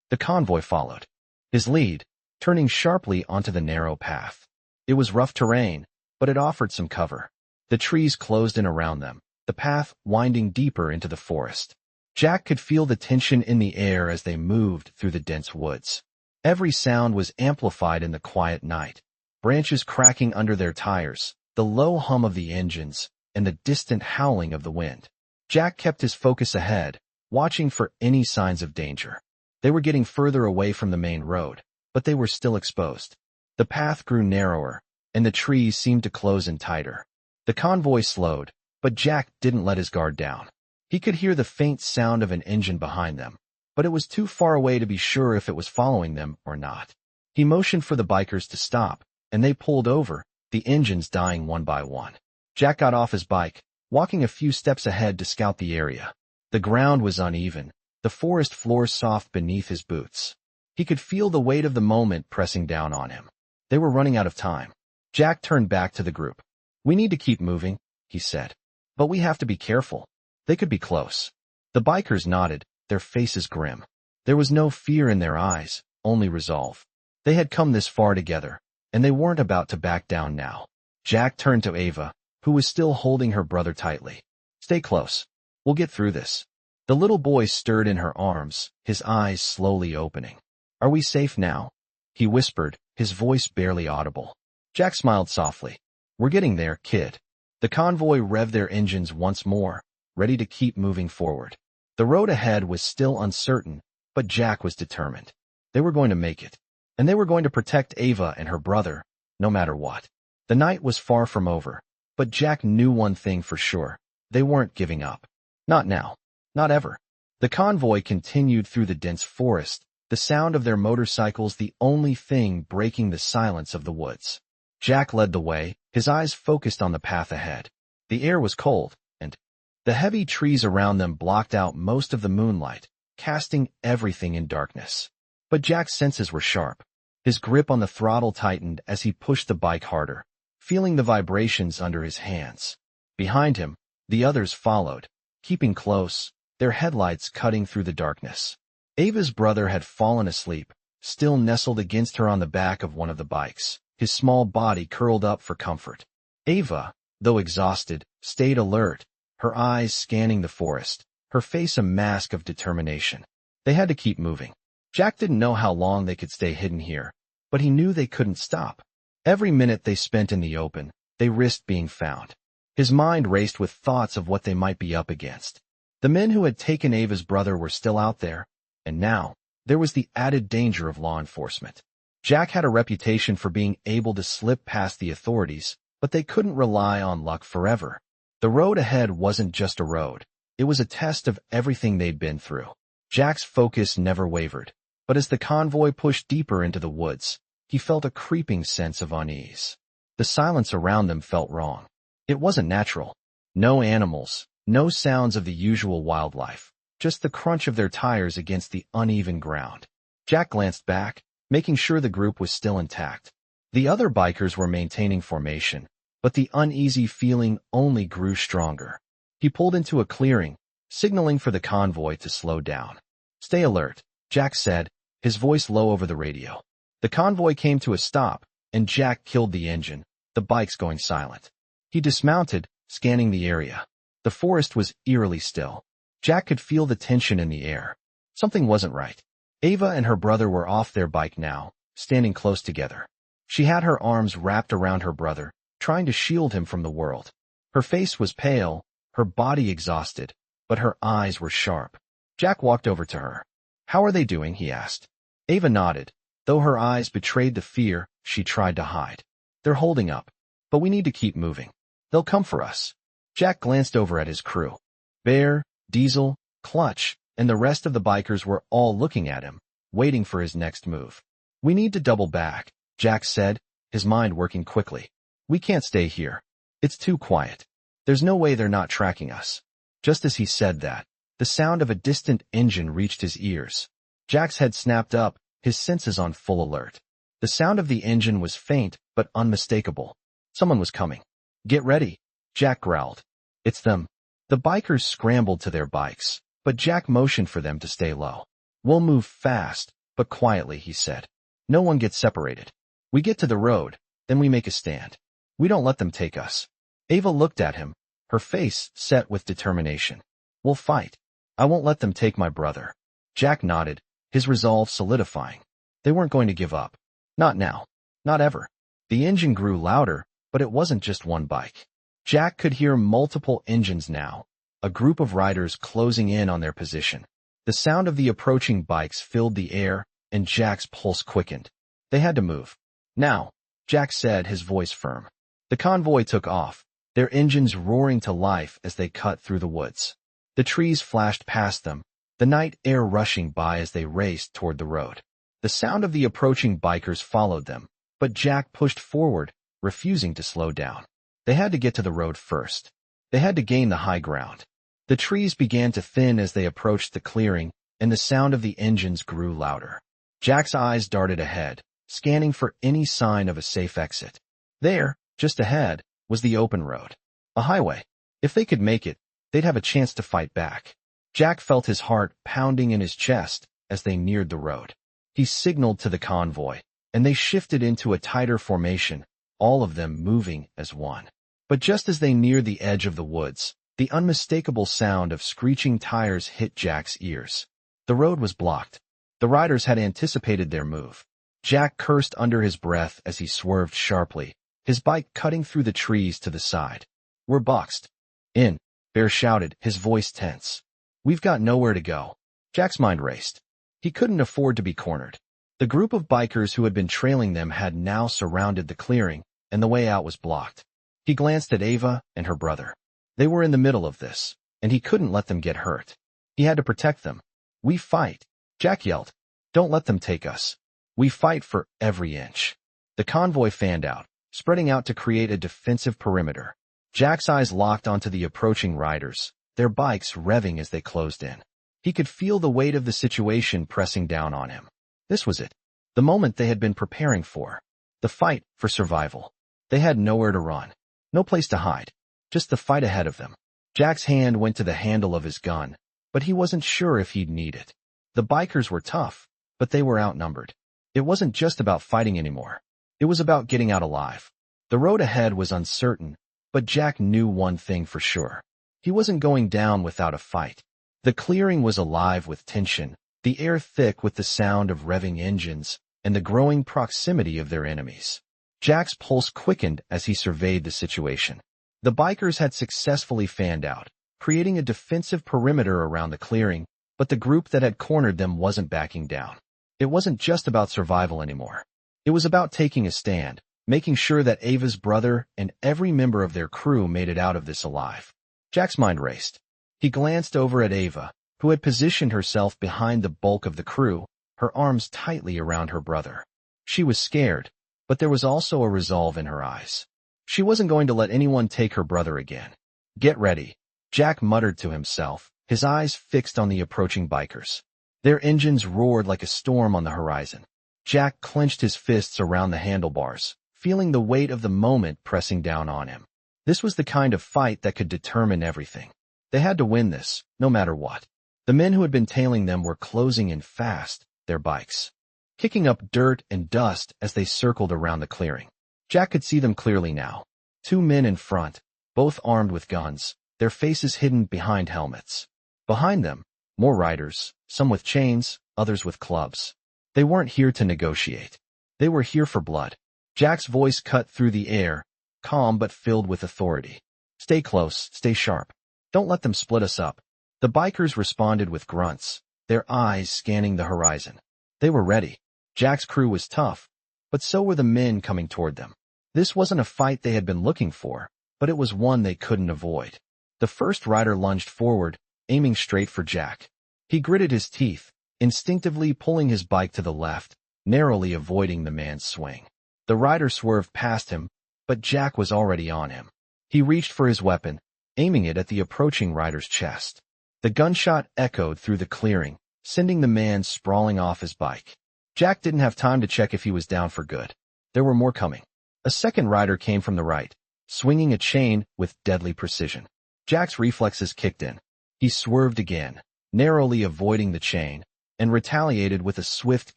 [SPEAKER 1] The convoy followed. His lead, turning sharply onto the narrow path. It was rough terrain, but it offered some cover. The trees closed in around them, the path winding deeper into the forest. Jack could feel the tension in the air as they moved through the dense woods. Every sound was amplified in the quiet night. Branches cracking under their tires, the low hum of the engines, and the distant howling of the wind. Jack kept his focus ahead, watching for any signs of danger. They were getting further away from the main road, but they were still exposed. The path grew narrower, and the trees seemed to close in tighter. The convoy slowed, but Jack didn't let his guard down. He could hear the faint sound of an engine behind them, but it was too far away to be sure if it was following them or not. He motioned for the bikers to stop, and they pulled over, the engines dying one by one. Jack got off his bike, walking a few steps ahead to scout the area. The ground was uneven, the forest floor soft beneath his boots. He could feel the weight of the moment pressing down on him. They were running out of time. Jack turned back to the group. "We need to keep moving," he said. "But we have to be careful. They could be close." The bikers nodded, their faces grim. There was no fear in their eyes, only resolve. They had come this far together, and they weren't about to back down now. Jack turned to Ava, who was still holding her brother tightly. "Stay close. We'll get through this." The little boy stirred in her arms, his eyes slowly opening. "Are we safe now?" he whispered, his voice barely audible. Jack smiled softly. "We're getting there, kid." The convoy revved their engines once more, ready to keep moving forward. The road ahead was still uncertain, but Jack was determined. They were going to make it, and they were going to protect Ava and her brother, no matter what. The night was far from over, but Jack knew one thing for sure. They weren't giving up. Not now. Not ever. The convoy continued through the dense forest, the sound of their motorcycles the only thing breaking the silence of the woods. Jack led the way, his eyes focused on the path ahead. The air was cold, and the heavy trees around them blocked out most of the moonlight, casting everything in darkness. But Jack's senses were sharp. His grip on the throttle tightened as he pushed the bike harder, feeling the vibrations under his hands. Behind him, the others followed, keeping close, their headlights cutting through the darkness. Ava's brother had fallen asleep, still nestled against her on the back of one of the bikes, his small body curled up for comfort. Ava, though exhausted, stayed alert, her eyes scanning the forest, her face a mask of determination. They had to keep moving. Jack didn't know how long they could stay hidden here, but he knew they couldn't stop. Every minute they spent in the open, they risked being found. His mind raced with thoughts of what they might be up against. The men who had taken Ava's brother were still out there, and now, there was the added danger of law enforcement. Jack had a reputation for being able to slip past the authorities, but they couldn't rely on luck forever. The road ahead wasn't just a road. It was a test of everything they'd been through. Jack's focus never wavered, but as the convoy pushed deeper into the woods, he felt a creeping sense of unease. The silence around them felt wrong. It wasn't natural. No animals, no sounds of the usual wildlife, just the crunch of their tires against the uneven ground. Jack glanced back, making sure the group was still intact. The other bikers were maintaining formation, but the uneasy feeling only grew stronger. He pulled into a clearing, signaling for the convoy to slow down. "Stay alert," Jack said, his voice low over the radio. The convoy came to a stop, and Jack killed the engine, the bikes going silent. He dismounted, scanning the area. The forest was eerily still. Jack could feel the tension in the air. Something wasn't right. Ava and her brother were off their bike now, standing close together. She had her arms wrapped around her brother, trying to shield him from the world. Her face was pale, her body exhausted, but her eyes were sharp. Jack walked over to her. "How are they doing?" he asked. Ava nodded, though her eyes betrayed the fear she tried to hide. "They're holding up, but we need to keep moving. They'll come for us." Jack glanced over at his crew. Bear, Diesel, Clutch, and the rest of the bikers were all looking at him, waiting for his next move. "We need to double back," Jack said, his mind working quickly. "We can't stay here. It's too quiet. There's no way they're not tracking us." Just as he said that, the sound of a distant engine reached his ears. Jack's head snapped up, his senses on full alert. The sound of the engine was faint but unmistakable. Someone was coming. "Get ready," Jack growled. "It's them." The bikers scrambled to their bikes, but Jack motioned for them to stay low. "We'll move fast, but quietly," he said. "No one gets separated. We get to the road, then we make a stand. We don't let them take us." Ava looked at him, her face set with determination. "We'll fight. I won't let them take my brother." Jack nodded, his resolve solidifying. They weren't going to give up. Not now. Not ever. The engine grew louder, but it wasn't just one bike. Jack could hear multiple engines now, a group of riders closing in on their position. The sound of the approaching bikes filled the air, and Jack's pulse quickened. They had to move. "Now," Jack said, his voice firm. The convoy took off, their engines roaring to life as they cut through the woods. The trees flashed past them, the night air rushing by as they raced toward the road. The sound of the approaching bikers followed them, but Jack pushed forward, refusing to slow down. They had to get to the road first. They had to gain the high ground. The trees began to thin as they approached the clearing, and the sound of the engines grew louder. Jack's eyes darted ahead, scanning for any sign of a safe exit. There, just ahead, was the open road. A highway. If they could make it, they'd have a chance to fight back. Jack felt his heart pounding in his chest as they neared the road. He signaled to the convoy, and they shifted into a tighter formation, all of them moving as one. But just as they neared the edge of the woods, the unmistakable sound of screeching tires hit Jack's ears. The road was blocked. The riders had anticipated their move. Jack cursed under his breath as he swerved sharply, his bike cutting through the trees to the side. "We're boxed in," Bear shouted, his voice tense. "We've got nowhere to go." Jack's mind raced. He couldn't afford to be cornered. The group of bikers who had been trailing them had now surrounded the clearing, and the way out was blocked. He glanced at Ava and her brother. They were in the middle of this, and he couldn't let them get hurt. He had to protect them. "We fight," Jack yelled. "Don't let them take us. We fight for every inch." The convoy fanned out, spreading out to create a defensive perimeter. Jack's eyes locked onto the approaching riders, their bikes revving as they closed in. He could feel the weight of the situation pressing down on him. This was it, the moment they had been preparing for. The fight for survival. They had nowhere to run, no place to hide, just the fight ahead of them. Jack's hand went to the handle of his gun, but he wasn't sure if he'd need it. The bikers were tough, but they were outnumbered. It wasn't just about fighting anymore. It was about getting out alive. The road ahead was uncertain, but Jack knew one thing for sure. He wasn't going down without a fight. The clearing was alive with tension, the air thick with the sound of revving engines, and the growing proximity of their enemies. Jack's pulse quickened as he surveyed the situation. The bikers had successfully fanned out, creating a defensive perimeter around the clearing, but the group that had cornered them wasn't backing down. It wasn't just about survival anymore. It was about taking a stand, making sure that Ava's brother and every member of their crew made it out of this alive. Jack's mind raced. He glanced over at Ava, who had positioned herself behind the bulk of the crew, her arms tightly around her brother. She was scared, but there was also a resolve in her eyes. She wasn't going to let anyone take her brother again. "Get ready," Jack muttered to himself, his eyes fixed on the approaching bikers. Their engines roared like a storm on the horizon. Jack clenched his fists around the handlebars, feeling the weight of the moment pressing down on him. This was the kind of fight that could determine everything. They had to win this, no matter what. The men who had been tailing them were closing in fast, their bikes kicking up dirt and dust as they circled around the clearing. Jack could see them clearly now. 2 men in front, both armed with guns, their faces hidden behind helmets. Behind them, more riders, some with chains, others with clubs. They weren't here to negotiate. They were here for blood. Jack's voice cut through the air, calm but filled with authority. "Stay close, stay sharp. Don't let them split us up." The bikers responded with grunts, their eyes scanning the horizon. They were ready. Jack's crew was tough, but so were the men coming toward them. This wasn't a fight they had been looking for, but it was one they couldn't avoid. The first rider lunged forward, aiming straight for Jack. He gritted his teeth, instinctively pulling his bike to the left, narrowly avoiding the man's swing. The rider swerved past him, but Jack was already on him. He reached for his weapon, aiming it at the approaching rider's chest. The gunshot echoed through the clearing, sending the man sprawling off his bike. Jack didn't have time to check if he was down for good. There were more coming. A second rider came from the right, swinging a chain with deadly precision. Jack's reflexes kicked in. He swerved again, narrowly avoiding the chain, and retaliated with a swift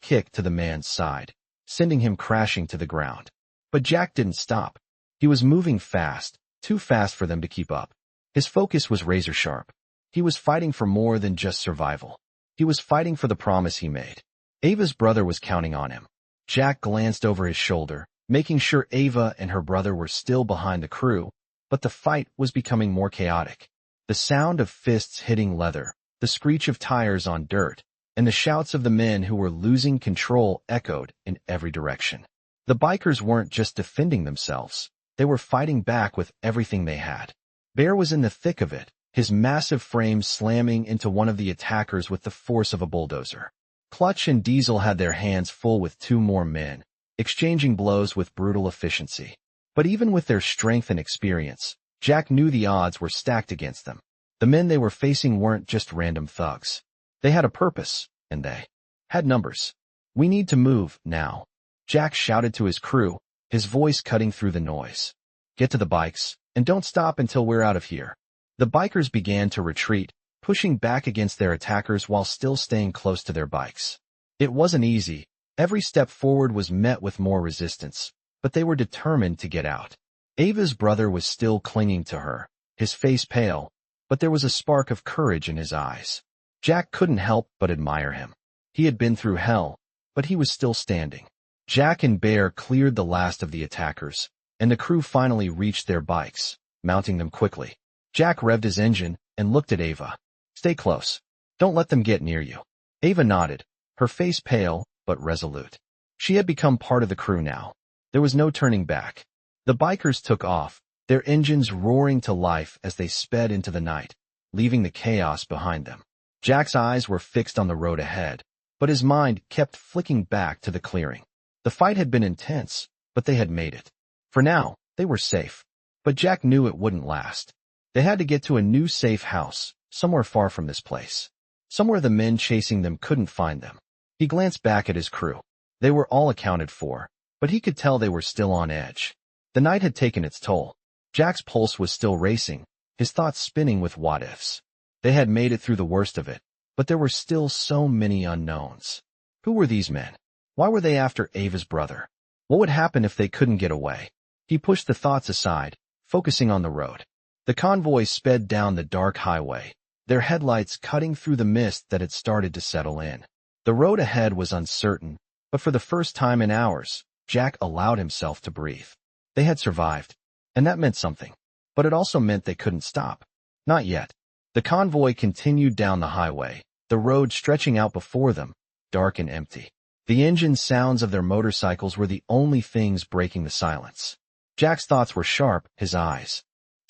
[SPEAKER 1] kick to the man's side, sending him crashing to the ground. But Jack didn't stop. He was moving fast, too fast for them to keep up. His focus was razor sharp. He was fighting for more than just survival. He was fighting for the promise he made. Ava's brother was counting on him. Jack glanced over his shoulder, making sure Ava and her brother were still behind the crew, but the fight was becoming more chaotic. The sound of fists hitting leather, the screech of tires on dirt, and the shouts of the men who were losing control echoed in every direction. The bikers weren't just defending themselves. They were fighting back with everything they had. Bear was in the thick of it, his massive frame slamming into one of the attackers with the force of a bulldozer. Clutch and Diesel had their hands full with two more men, exchanging blows with brutal efficiency. But even with their strength and experience, Jack knew the odds were stacked against them. The men they were facing weren't just random thugs. They had a purpose, and they had numbers. "We need to move, now," Jack shouted to his crew, his voice cutting through the noise. "Get to the bikes, and don't stop until we're out of here." The bikers began to retreat, pushing back against their attackers while still staying close to their bikes. It wasn't easy. Every step forward was met with more resistance, but they were determined to get out. Ava's brother was still clinging to her, his face pale, but there was a spark of courage in his eyes. Jack couldn't help but admire him. He had been through hell, but he was still standing. Jack and Bear cleared the last of the attackers, and the crew finally reached their bikes, mounting them quickly. Jack revved his engine and looked at Ava. "Stay close. Don't let them get near you." Ava nodded, her face pale but resolute. She had become part of the crew now. There was no turning back. The bikers took off, their engines roaring to life as they sped into the night, leaving the chaos behind them. Jack's eyes were fixed on the road ahead, but his mind kept flicking back to the clearing. The fight had been intense, but they had made it. For now, they were safe. But Jack knew it wouldn't last. They had to get to a new safe house, somewhere far from this place. Somewhere the men chasing them couldn't find them. He glanced back at his crew. They were all accounted for, but he could tell they were still on edge. The night had taken its toll. Jack's pulse was still racing, his thoughts spinning with what-ifs. They had made it through the worst of it, but there were still so many unknowns. Who were these men? Why were they after Ava's brother? What would happen if they couldn't get away? He pushed the thoughts aside, focusing on the road. The convoy sped down the dark highway, their headlights cutting through the mist that had started to settle in. The road ahead was uncertain, but for the first time in hours, Jack allowed himself to breathe. They had survived, and that meant something. But it also meant they couldn't stop. Not yet. The convoy continued down the highway, the road stretching out before them, dark and empty. The engine sounds of their motorcycles were the only things breaking the silence. Jack's thoughts were sharp, his eyes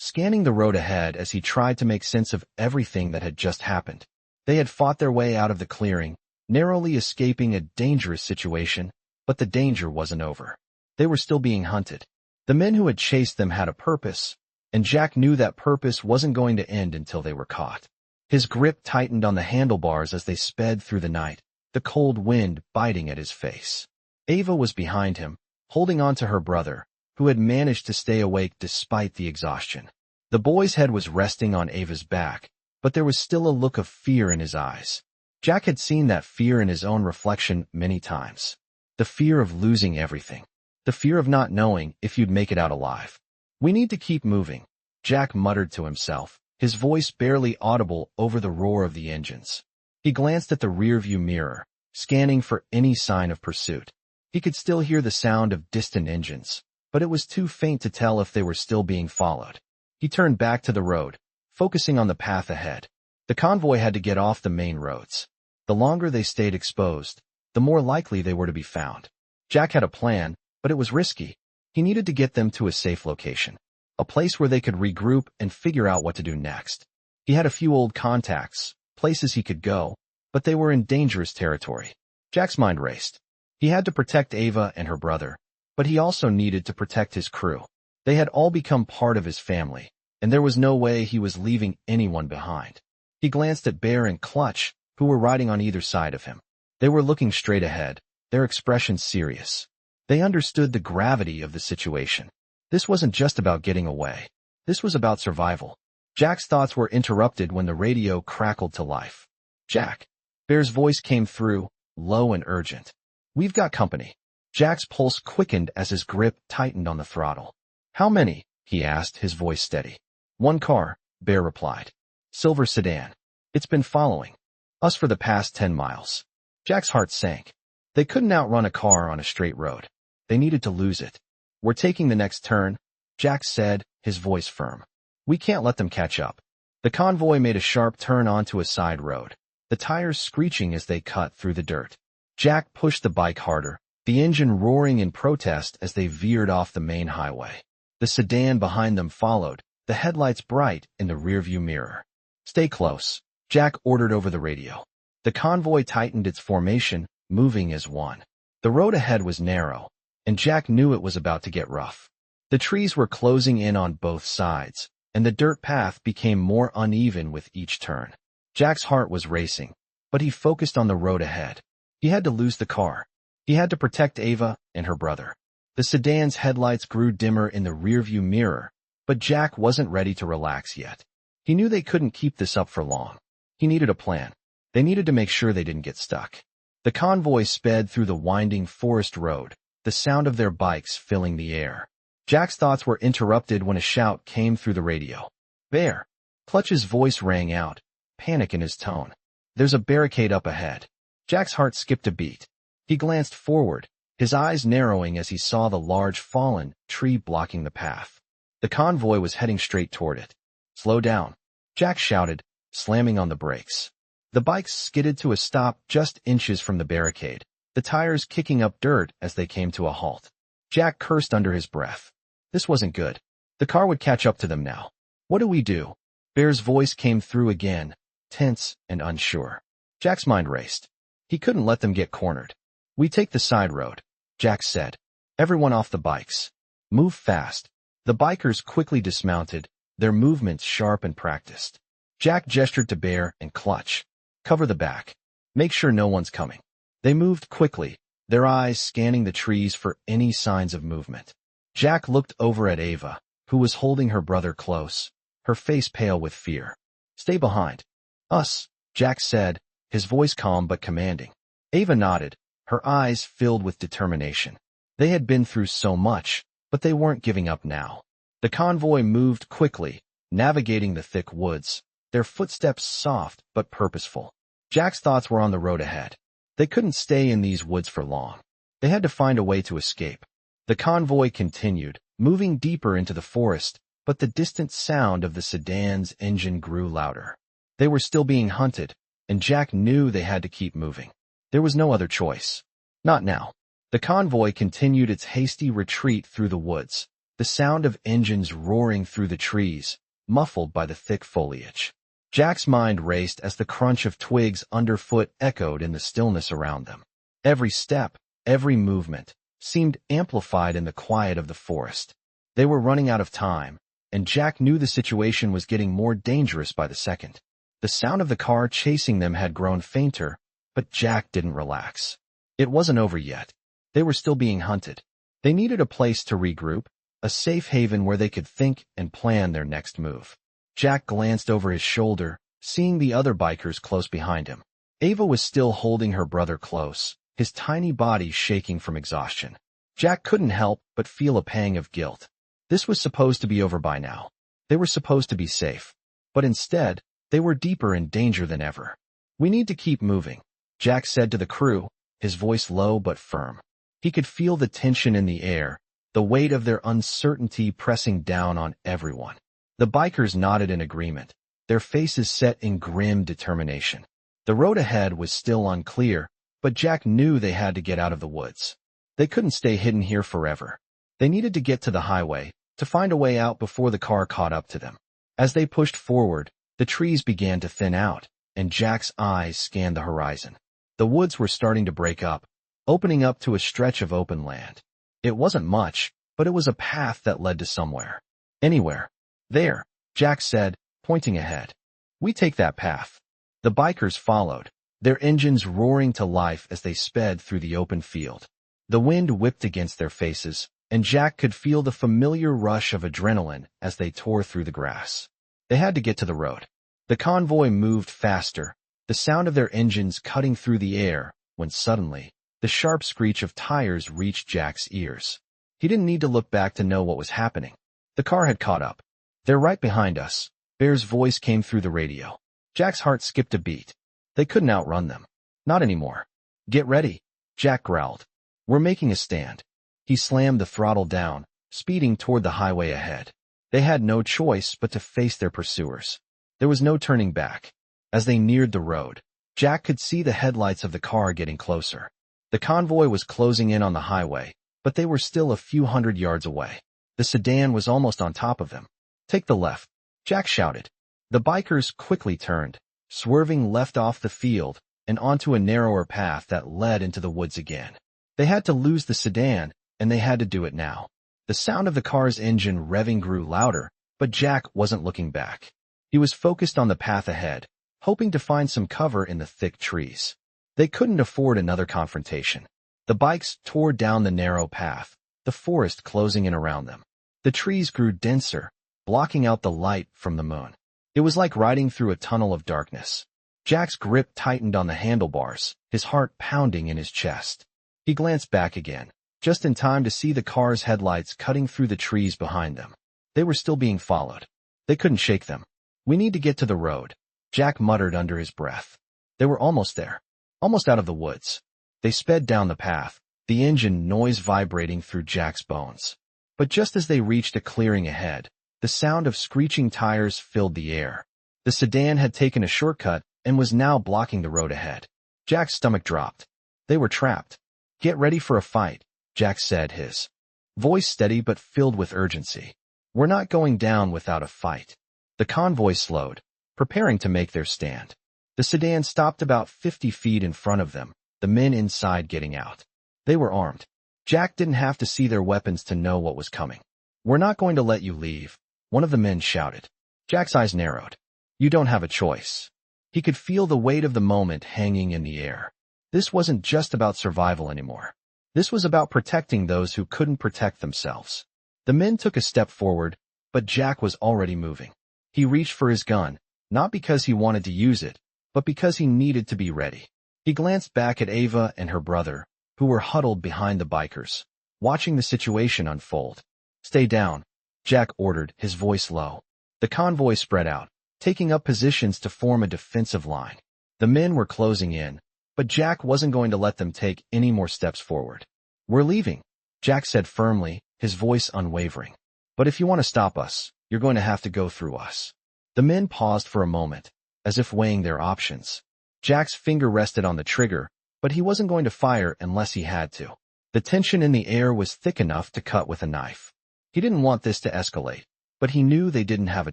[SPEAKER 1] scanning the road ahead as he tried to make sense of everything that had just happened. They had fought their way out of the clearing, narrowly escaping a dangerous situation, but the danger wasn't over. They were still being hunted. The men who had chased them had a purpose, and Jack knew that purpose wasn't going to end until they were caught. His grip tightened on the handlebars as they sped through the night, the cold wind biting at his face. Ava was behind him, holding on to her brother, who had managed to stay awake despite the exhaustion. The boy's head was resting on Ava's back, but there was still a look of fear in his eyes. Jack had seen that fear in his own reflection many times. The fear of losing everything. The fear of not knowing if you'd make it out alive. "We need to keep moving," Jack muttered to himself, his voice barely audible over the roar of the engines. He glanced at the rearview mirror, scanning for any sign of pursuit. He could still hear the sound of distant engines, but it was too faint to tell if they were still being followed. He turned back to the road, focusing on the path ahead. The convoy had to get off the main roads. The longer they stayed exposed, the more likely they were to be found. Jack had a plan, but it was risky. He needed to get them to a safe location, a place where they could regroup and figure out what to do next. He had a few old contacts, places he could go, but they were in dangerous territory. Jack's mind raced. He had to protect Ava and her brother, but he also needed to protect his crew. They had all become part of his family, and there was no way he was leaving anyone behind. He glanced at Bear and Clutch, who were riding on either side of him. They were looking straight ahead, their expressions serious. They understood the gravity of the situation. This wasn't just about getting away. This was about survival. Jack's thoughts were interrupted when the radio crackled to life. "Jack." Bear's voice came through, low and urgent. "We've got company." Jack's pulse quickened as his grip tightened on the throttle. "How many?" he asked, his voice steady. "One car," Bear replied. "Silver sedan. It's been following us for the past 10 miles. Jack's heart sank. They couldn't outrun a car on a straight road. They needed to lose it. "We're taking the next turn," Jack said, his voice firm. "We can't let them catch up." The convoy made a sharp turn onto a side road, the tires screeching as they cut through the dirt. Jack pushed the bike harder, the engine roaring in protest as they veered off the main highway. The sedan behind them followed, the headlights bright in the rearview mirror. "Stay close," Jack ordered over the radio. The convoy tightened its formation, moving as one. The road ahead was narrow, and Jack knew it was about to get rough. The trees were closing in on both sides, and the dirt path became more uneven with each turn. Jack's heart was racing, but he focused on the road ahead. He had to lose the car. He had to protect Ava and her brother. The sedan's headlights grew dimmer in the rearview mirror, but Jack wasn't ready to relax yet. He knew they couldn't keep this up for long. He needed a plan. They needed to make sure they didn't get stuck. The convoy sped through the winding forest road, the sound of their bikes filling the air. Jack's thoughts were interrupted when a shout came through the radio. "Bear!" Clutch's voice rang out, panic in his tone. "There's a barricade up ahead." Jack's heart skipped a beat. He glanced forward, his eyes narrowing as he saw the large fallen tree blocking the path. The convoy was heading straight toward it. "Slow down," Jack shouted, slamming on the brakes. The bikes skidded to a stop just inches from the barricade, the tires kicking up dirt as they came to a halt. Jack cursed under his breath. This wasn't good. The car would catch up to them now. "What do we do?" Bear's voice came through again, tense and unsure. Jack's mind raced. He couldn't let them get cornered. "We take the side road," Jack said. "Everyone off the bikes. Move fast." The bikers quickly dismounted, their movements sharp and practiced. Jack gestured to Bear and Clutch. "Cover the back. Make sure no one's coming." They moved quickly, their eyes scanning the trees for any signs of movement. Jack looked over at Ava, who was holding her brother close, her face pale with fear. "Stay behind us," Jack said, his voice calm but commanding. Ava nodded, her eyes filled with determination. They had been through so much, but they weren't giving up now. The convoy moved quickly, navigating the thick woods, their footsteps soft but purposeful. Jack's thoughts were on the road ahead. They couldn't stay in these woods for long. They had to find a way to escape. The convoy continued, moving deeper into the forest, but the distant sound of the sedan's engine grew louder. They were still being hunted, and Jack knew they had to keep moving. There was no other choice. Not now. The convoy continued its hasty retreat through the woods, the sound of engines roaring through the trees, muffled by the thick foliage. Jack's mind raced as the crunch of twigs underfoot echoed in the stillness around them. Every step, every movement, seemed amplified in the quiet of the forest. They were running out of time, and Jack knew the situation was getting more dangerous by the second. The sound of the car chasing them had grown fainter, but Jack didn't relax. It wasn't over yet. They were still being hunted. They needed a place to regroup, a safe haven where they could think and plan their next move. Jack glanced over his shoulder, seeing the other bikers close behind him. Ava was still holding her brother close, his tiny body shaking from exhaustion. Jack couldn't help but feel a pang of guilt. This was supposed to be over by now. They were supposed to be safe. But instead, they were deeper in danger than ever. "We need to keep moving," Jack said to the crew, his voice low but firm. He could feel the tension in the air, the weight of their uncertainty pressing down on everyone. The bikers nodded in agreement, their faces set in grim determination. The road ahead was still unclear, but Jack knew they had to get out of the woods. They couldn't stay hidden here forever. They needed to get to the highway, to find a way out before the car caught up to them. As they pushed forward, the trees began to thin out, and Jack's eyes scanned the horizon. The woods were starting to break up, opening up to a stretch of open land. It wasn't much, but it was a path that led to somewhere. Anywhere. There, Jack said, pointing ahead. We take that path. The bikers followed, their engines roaring to life as they sped through the open field. The wind whipped against their faces, and Jack could feel the familiar rush of adrenaline as they tore through the grass. They had to get to the road. The convoy moved faster, the sound of their engines cutting through the air, when suddenly, the sharp screech of tires reached Jack's ears. He didn't need to look back to know what was happening. The car had caught up. They're right behind us, Bear's voice came through the radio. Jack's heart skipped a beat. They couldn't outrun them. Not anymore. Get ready, Jack growled. We're making a stand. He slammed the throttle down, speeding toward the highway ahead. They had no choice but to face their pursuers. There was no turning back. As they neared the road, Jack could see the headlights of the car getting closer. The convoy was closing in on the highway, but they were still a few hundred yards away. The sedan was almost on top of them. Take the left, Jack shouted. The bikers quickly turned, swerving left off the field and onto a narrower path that led into the woods again. They had to lose the sedan, and they had to do it now. The sound of the car's engine revving grew louder, but Jack wasn't looking back. He was focused on the path ahead, hoping to find some cover in the thick trees. They couldn't afford another confrontation. The bikes tore down the narrow path, the forest closing in around them. The trees grew denser, blocking out the light from the moon. It was like riding through a tunnel of darkness. Jack's grip tightened on the handlebars, his heart pounding in his chest. He glanced back again, just in time to see the car's headlights cutting through the trees behind them. They were still being followed. They couldn't shake them. We need to get to the road, Jack muttered under his breath. They were almost there, almost out of the woods. They sped down the path, the engine noise vibrating through Jack's bones. But just as they reached a clearing ahead, the sound of screeching tires filled the air. The sedan had taken a shortcut and was now blocking the road ahead. Jack's stomach dropped. They were trapped. Get ready for a fight, Jack said, his voice steady but filled with urgency. We're not going down without a fight. The convoy slowed, preparing to make their stand. The sedan stopped about 50 feet in front of them, the men inside getting out. They were armed. Jack didn't have to see their weapons to know what was coming. We're not going to let you leave, one of the men shouted. Jack's eyes narrowed. You don't have a choice. He could feel the weight of the moment hanging in the air. This wasn't just about survival anymore. This was about protecting those who couldn't protect themselves. The men took a step forward, but Jack was already moving. He reached for his gun, not because he wanted to use it, but because he needed to be ready. He glanced back at Ava and her brother, who were huddled behind the bikers, watching the situation unfold. Stay down, Jack ordered, his voice low. The convoy spread out, taking up positions to form a defensive line. The men were closing in, but Jack wasn't going to let them take any more steps forward. We're leaving, Jack said firmly, his voice unwavering. But if you want to stop us, you're going to have to go through us. The men paused for a moment, as if weighing their options. Jack's finger rested on the trigger, but he wasn't going to fire unless he had to. The tension in the air was thick enough to cut with a knife. He didn't want this to escalate, but he knew they didn't have a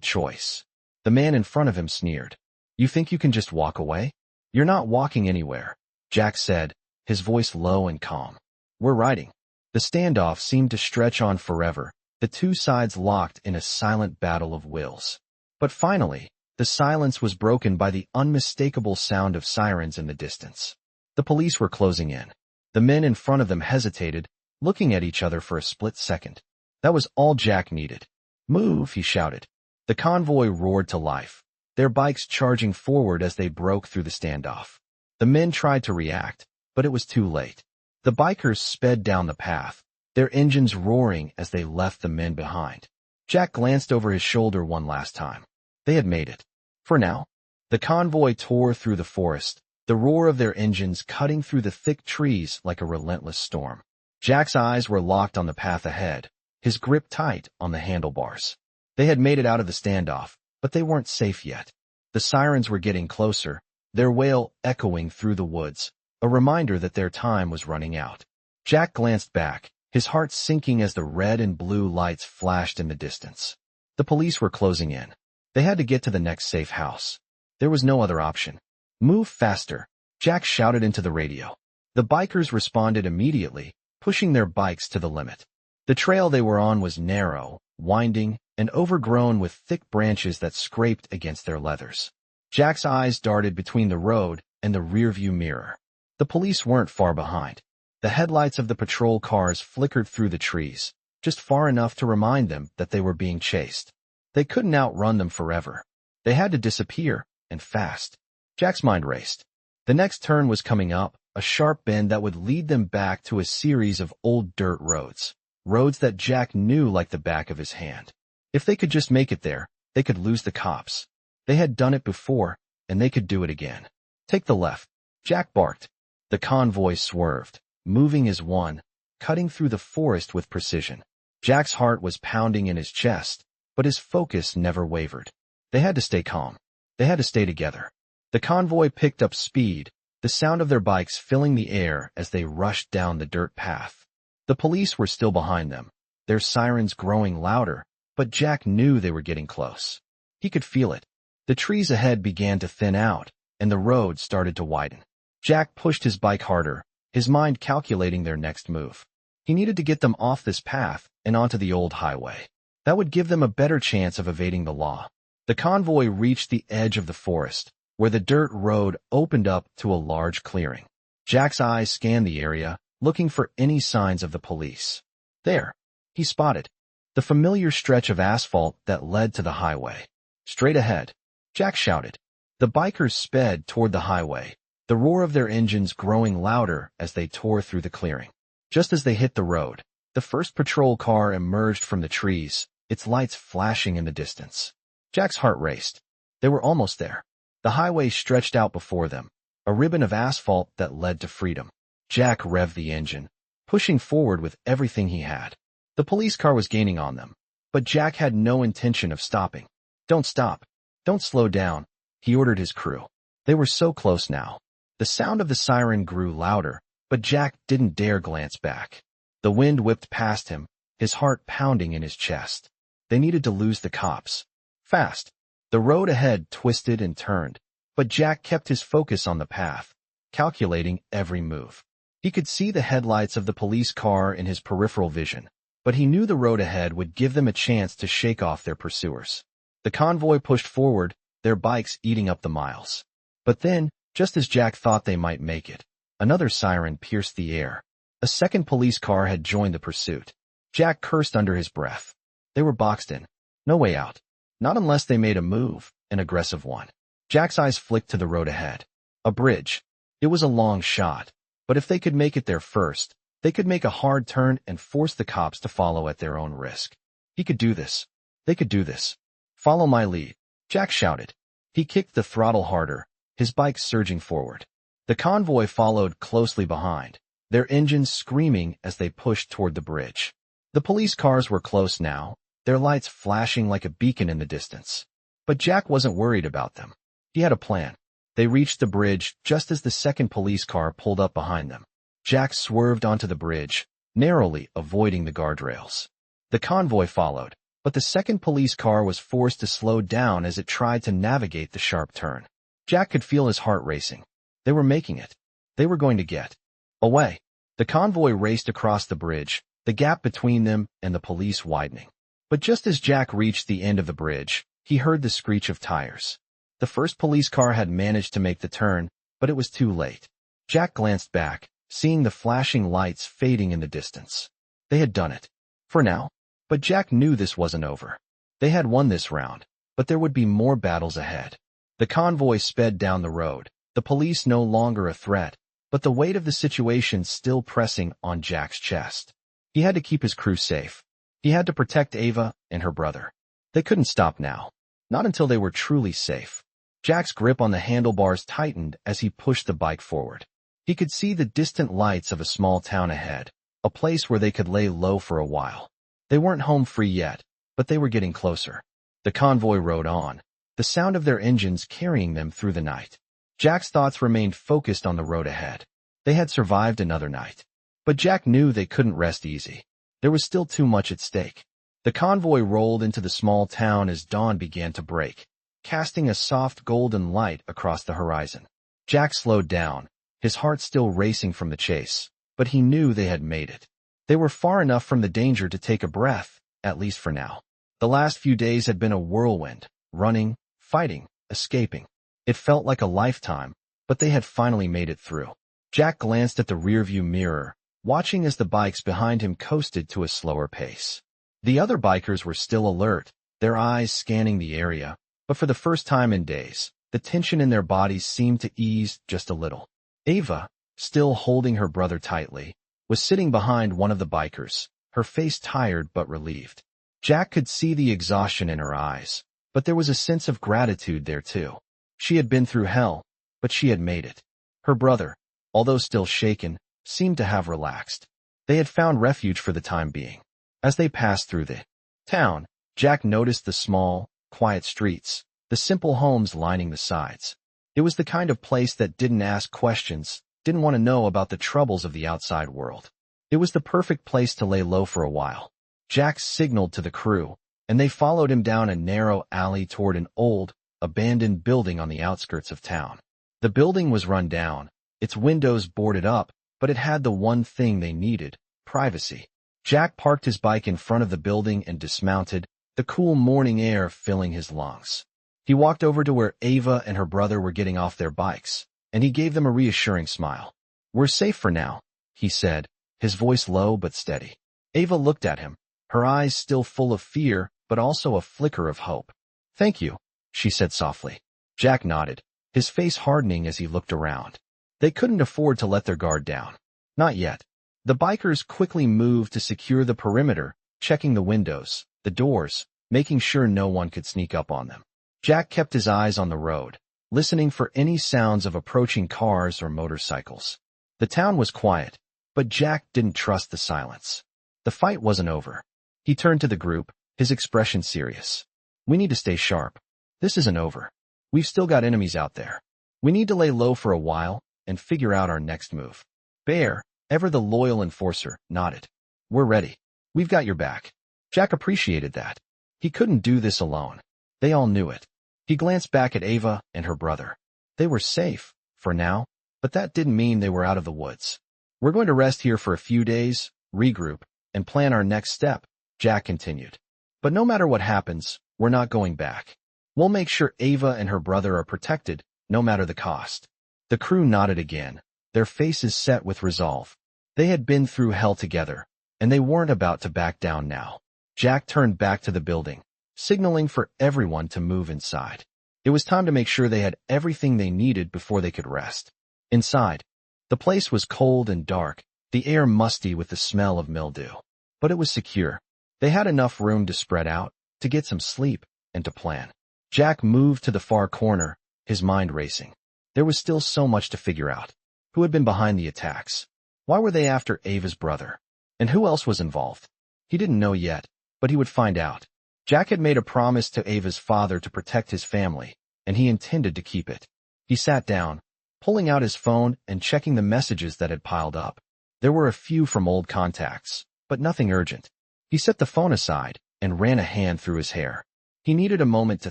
[SPEAKER 1] choice. The man in front of him sneered. You think you can just walk away? You're not walking anywhere, Jack said, his voice low and calm. We're riding. The standoff seemed to stretch on forever, the two sides locked in a silent battle of wills. But finally, the silence was broken by the unmistakable sound of sirens in the distance. The police were closing in. The men in front of them hesitated, looking at each other for a split second. That was all Jack needed. Move, he shouted. The convoy roared to life, their bikes charging forward as they broke through the standoff. The men tried to react, but it was too late. The bikers sped down the path, their engines roaring as they left the men behind. Jack glanced over his shoulder one last time. They had made it. For now. The convoy tore through the forest, the roar of their engines cutting through the thick trees like a relentless storm. Jack's eyes were locked on the path ahead, his grip tight on the handlebars. They had made it out of the standoff, but they weren't safe yet. The sirens were getting closer, their wail echoing through the woods, a reminder that their time was running out. Jack glanced back, his heart sinking as the red and blue lights flashed in the distance. The police were closing in. They had to get to the next safe house. There was no other option. "Move faster," Jack shouted into the radio. The bikers responded immediately, pushing their bikes to the limit. The trail they were on was narrow, winding, and overgrown with thick branches that scraped against their leathers. Jack's eyes darted between the road and the rearview mirror. The police weren't far behind. The headlights of the patrol cars flickered through the trees, just far enough to remind them that they were being chased. They couldn't outrun them forever. They had to disappear, and fast. Jack's mind raced. The next turn was coming up, a sharp bend that would lead them back to a series of old dirt roads. Roads that Jack knew like the back of his hand. If they could just make it there, they could lose the cops. They had done it before, and they could do it again. "Take the left," Jack barked. The convoy swerved, moving as one, cutting through the forest with precision. Jack's heart was pounding in his chest, but his focus never wavered. They had to stay calm. They had to stay together. The convoy picked up speed, the sound of their bikes filling the air as they rushed down the dirt path. The police were still behind them, their sirens growing louder, but Jack knew they were getting close. He could feel it. The trees ahead began to thin out, and the road started to widen. Jack pushed his bike harder, his mind calculating their next move. He needed to get them off this path and onto the old highway. That would give them a better chance of evading the law. The convoy reached the edge of the forest, where the dirt road opened up to a large clearing. Jack's eyes scanned the area, looking for any signs of the police. There, he spotted the familiar stretch of asphalt that led to the highway. Straight ahead, Jack shouted. The bikers sped toward the highway, the roar of their engines growing louder as they tore through the clearing. Just as they hit the road, the first patrol car emerged from the trees, its lights flashing in the distance. Jack's heart raced. They were almost there. The highway stretched out before them, a ribbon of asphalt that led to freedom. Jack revved the engine, pushing forward with everything he had. The police car was gaining on them, but Jack had no intention of stopping. "Don't stop. Don't slow down," he ordered his crew. They were so close now. The sound of the siren grew louder, but Jack didn't dare glance back. The wind whipped past him, his heart pounding in his chest. They needed to lose the cops. Fast. The road ahead twisted and turned, but Jack kept his focus on the path, calculating every move. He could see the headlights of the police car in his peripheral vision, but he knew the road ahead would give them a chance to shake off their pursuers. The convoy pushed forward, their bikes eating up the miles. But then, just as Jack thought they might make it, another siren pierced the air. A second police car had joined the pursuit. Jack cursed under his breath. They were boxed in. No way out. Not unless they made a move, an aggressive one. Jack's eyes flicked to the road ahead. A bridge. It was a long shot, but if they could make it there first, they could make a hard turn and force the cops to follow at their own risk. He could do this. They could do this. "Follow my lead," Jack shouted. He kicked the throttle harder, his bike surging forward. The convoy followed closely behind, their engines screaming as they pushed toward the bridge. The police cars were close now, their lights flashing like a beacon in the distance. But Jack wasn't worried about them. He had a plan. They reached the bridge just as the second police car pulled up behind them. Jack swerved onto the bridge, narrowly avoiding the guardrails. The convoy followed, but the second police car was forced to slow down as it tried to navigate the sharp turn. Jack could feel his heart racing. They were making it. They were going to get away. The convoy raced across the bridge, the gap between them and the police widening. But just as Jack reached the end of the bridge, he heard the screech of tires. The first police car had managed to make the turn, but it was too late. Jack glanced back, seeing the flashing lights fading in the distance. They had done it. For now. But Jack knew this wasn't over. They had won this round, but there would be more battles ahead. The convoy sped down the road, the police no longer a threat, but the weight of the situation still pressing on Jack's chest. He had to keep his crew safe. He had to protect Ava and her brother. They couldn't stop now. Not until they were truly safe. Jack's grip on the handlebars tightened as he pushed the bike forward. He could see the distant lights of a small town ahead, a place where they could lay low for a while. They weren't home free yet, but they were getting closer. The convoy rode on, the sound of their engines carrying them through the night. Jack's thoughts remained focused on the road ahead. They had survived another night. But Jack knew they couldn't rest easy. There was still too much at stake. The convoy rolled into the small town as dawn began to break, casting a soft golden light across the horizon. Jack slowed down, his heart still racing from the chase, but he knew they had made it. They were far enough from the danger to take a breath, at least for now. The last few days had been a whirlwind, running, fighting, escaping. It felt like a lifetime, but they had finally made it through. Jack glanced at the rearview mirror, watching as the bikes behind him coasted to a slower pace. The other bikers were still alert, their eyes scanning the area, but for the first time in days, the tension in their bodies seemed to ease just a little. Ava, still holding her brother tightly, was sitting behind one of the bikers, her face tired but relieved. Jack could see the exhaustion in her eyes, but there was a sense of gratitude there too. She had been through hell, but she had made it. Her brother, although still shaken, seemed to have relaxed. They had found refuge for the time being. As they passed through the town, Jack noticed the small, quiet streets, the simple homes lining the sides. It was the kind of place that didn't ask questions, didn't want to know about the troubles of the outside world. It was the perfect place to lay low for a while. Jack signaled to the crew, and they followed him down a narrow alley toward an old, abandoned building on the outskirts of town. The building was run down, its windows boarded up, but it had the one thing they needed, privacy. Jack parked his bike in front of the building and dismounted, the cool morning air filling his lungs. He walked over to where Ava and her brother were getting off their bikes, and he gave them a reassuring smile. "We're safe for now," he said, his voice low but steady. Ava looked at him, her eyes still full of fear, but also a flicker of hope. "Thank you," she said softly. Jack nodded, his face hardening as he looked around. They couldn't afford to let their guard down. Not yet. The bikers quickly moved to secure the perimeter, checking the windows, the doors, making sure no one could sneak up on them. Jack kept his eyes on the road, listening for any sounds of approaching cars or motorcycles. The town was quiet, but Jack didn't trust the silence. The fight wasn't over. He turned to the group, his expression serious. "We need to stay sharp. This isn't over. We've still got enemies out there. We need to lay low for a while and figure out our next move." Bear, ever the loyal enforcer, nodded. "We're ready. We've got your back." Jack appreciated that. He couldn't do this alone. They all knew it. He glanced back at Ava and her brother. They were safe, for now, but that didn't mean they were out of the woods. "We're going to rest here for a few days, regroup, and plan our next step," Jack continued. "But no matter what happens, we're not going back. We'll make sure Ava and her brother are protected, no matter the cost." The crew nodded again, their faces set with resolve. They had been through hell together, and they weren't about to back down now. Jack turned back to the building, signaling for everyone to move inside. It was time to make sure they had everything they needed before they could rest. Inside, the place was cold and dark, the air musty with the smell of mildew. But it was secure. They had enough room to spread out, to get some sleep, and to plan. Jack moved to the far corner, his mind racing. There was still so much to figure out. Who had been behind the attacks? Why were they after Ava's brother? And who else was involved? He didn't know yet, but he would find out. Jack had made a promise to Ava's father to protect his family, and he intended to keep it. He sat down, pulling out his phone and checking the messages that had piled up. There were a few from old contacts, but nothing urgent. He set the phone aside and ran a hand through his hair. He needed a moment to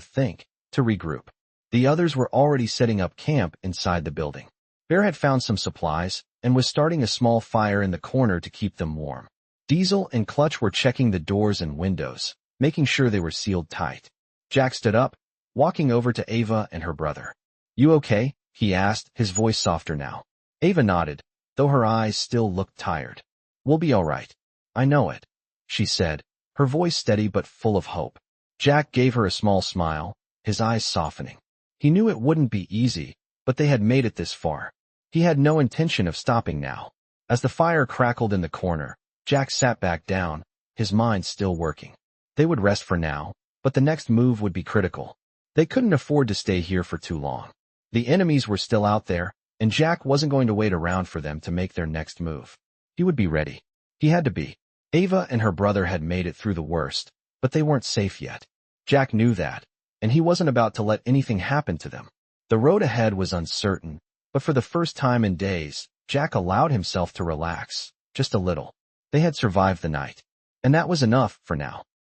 [SPEAKER 1] think, to regroup. The others were already setting up camp inside the building. Bear had found some supplies and was starting a small fire in the corner to keep them warm. Diesel and Clutch were checking the doors and windows, making sure they were sealed tight. Jack stood up, walking over to Ava and her brother. "You okay?" he asked, his voice softer now. Ava nodded, though her eyes still looked tired. "We'll be all right. I know it," she said, her voice steady but full of hope. Jack gave her a small smile, his eyes softening. He knew it wouldn't be easy, but they had made it this far. He had no intention of stopping now. As the fire crackled in the corner, Jack sat back down, his mind still working. They would rest for now, but the next move would be critical. They couldn't afford to stay here for too long. The enemies were still out there, and Jack wasn't going to wait around for them to make their next move. He would be ready. He had to be. Ava and her brother had made it through the worst, but they weren't safe yet. Jack knew that, and he wasn't about to let anything happen to them. The road ahead was uncertain, but for the first time in days, Jack allowed himself to relax, just a little. They had survived the night, and that was enough for now.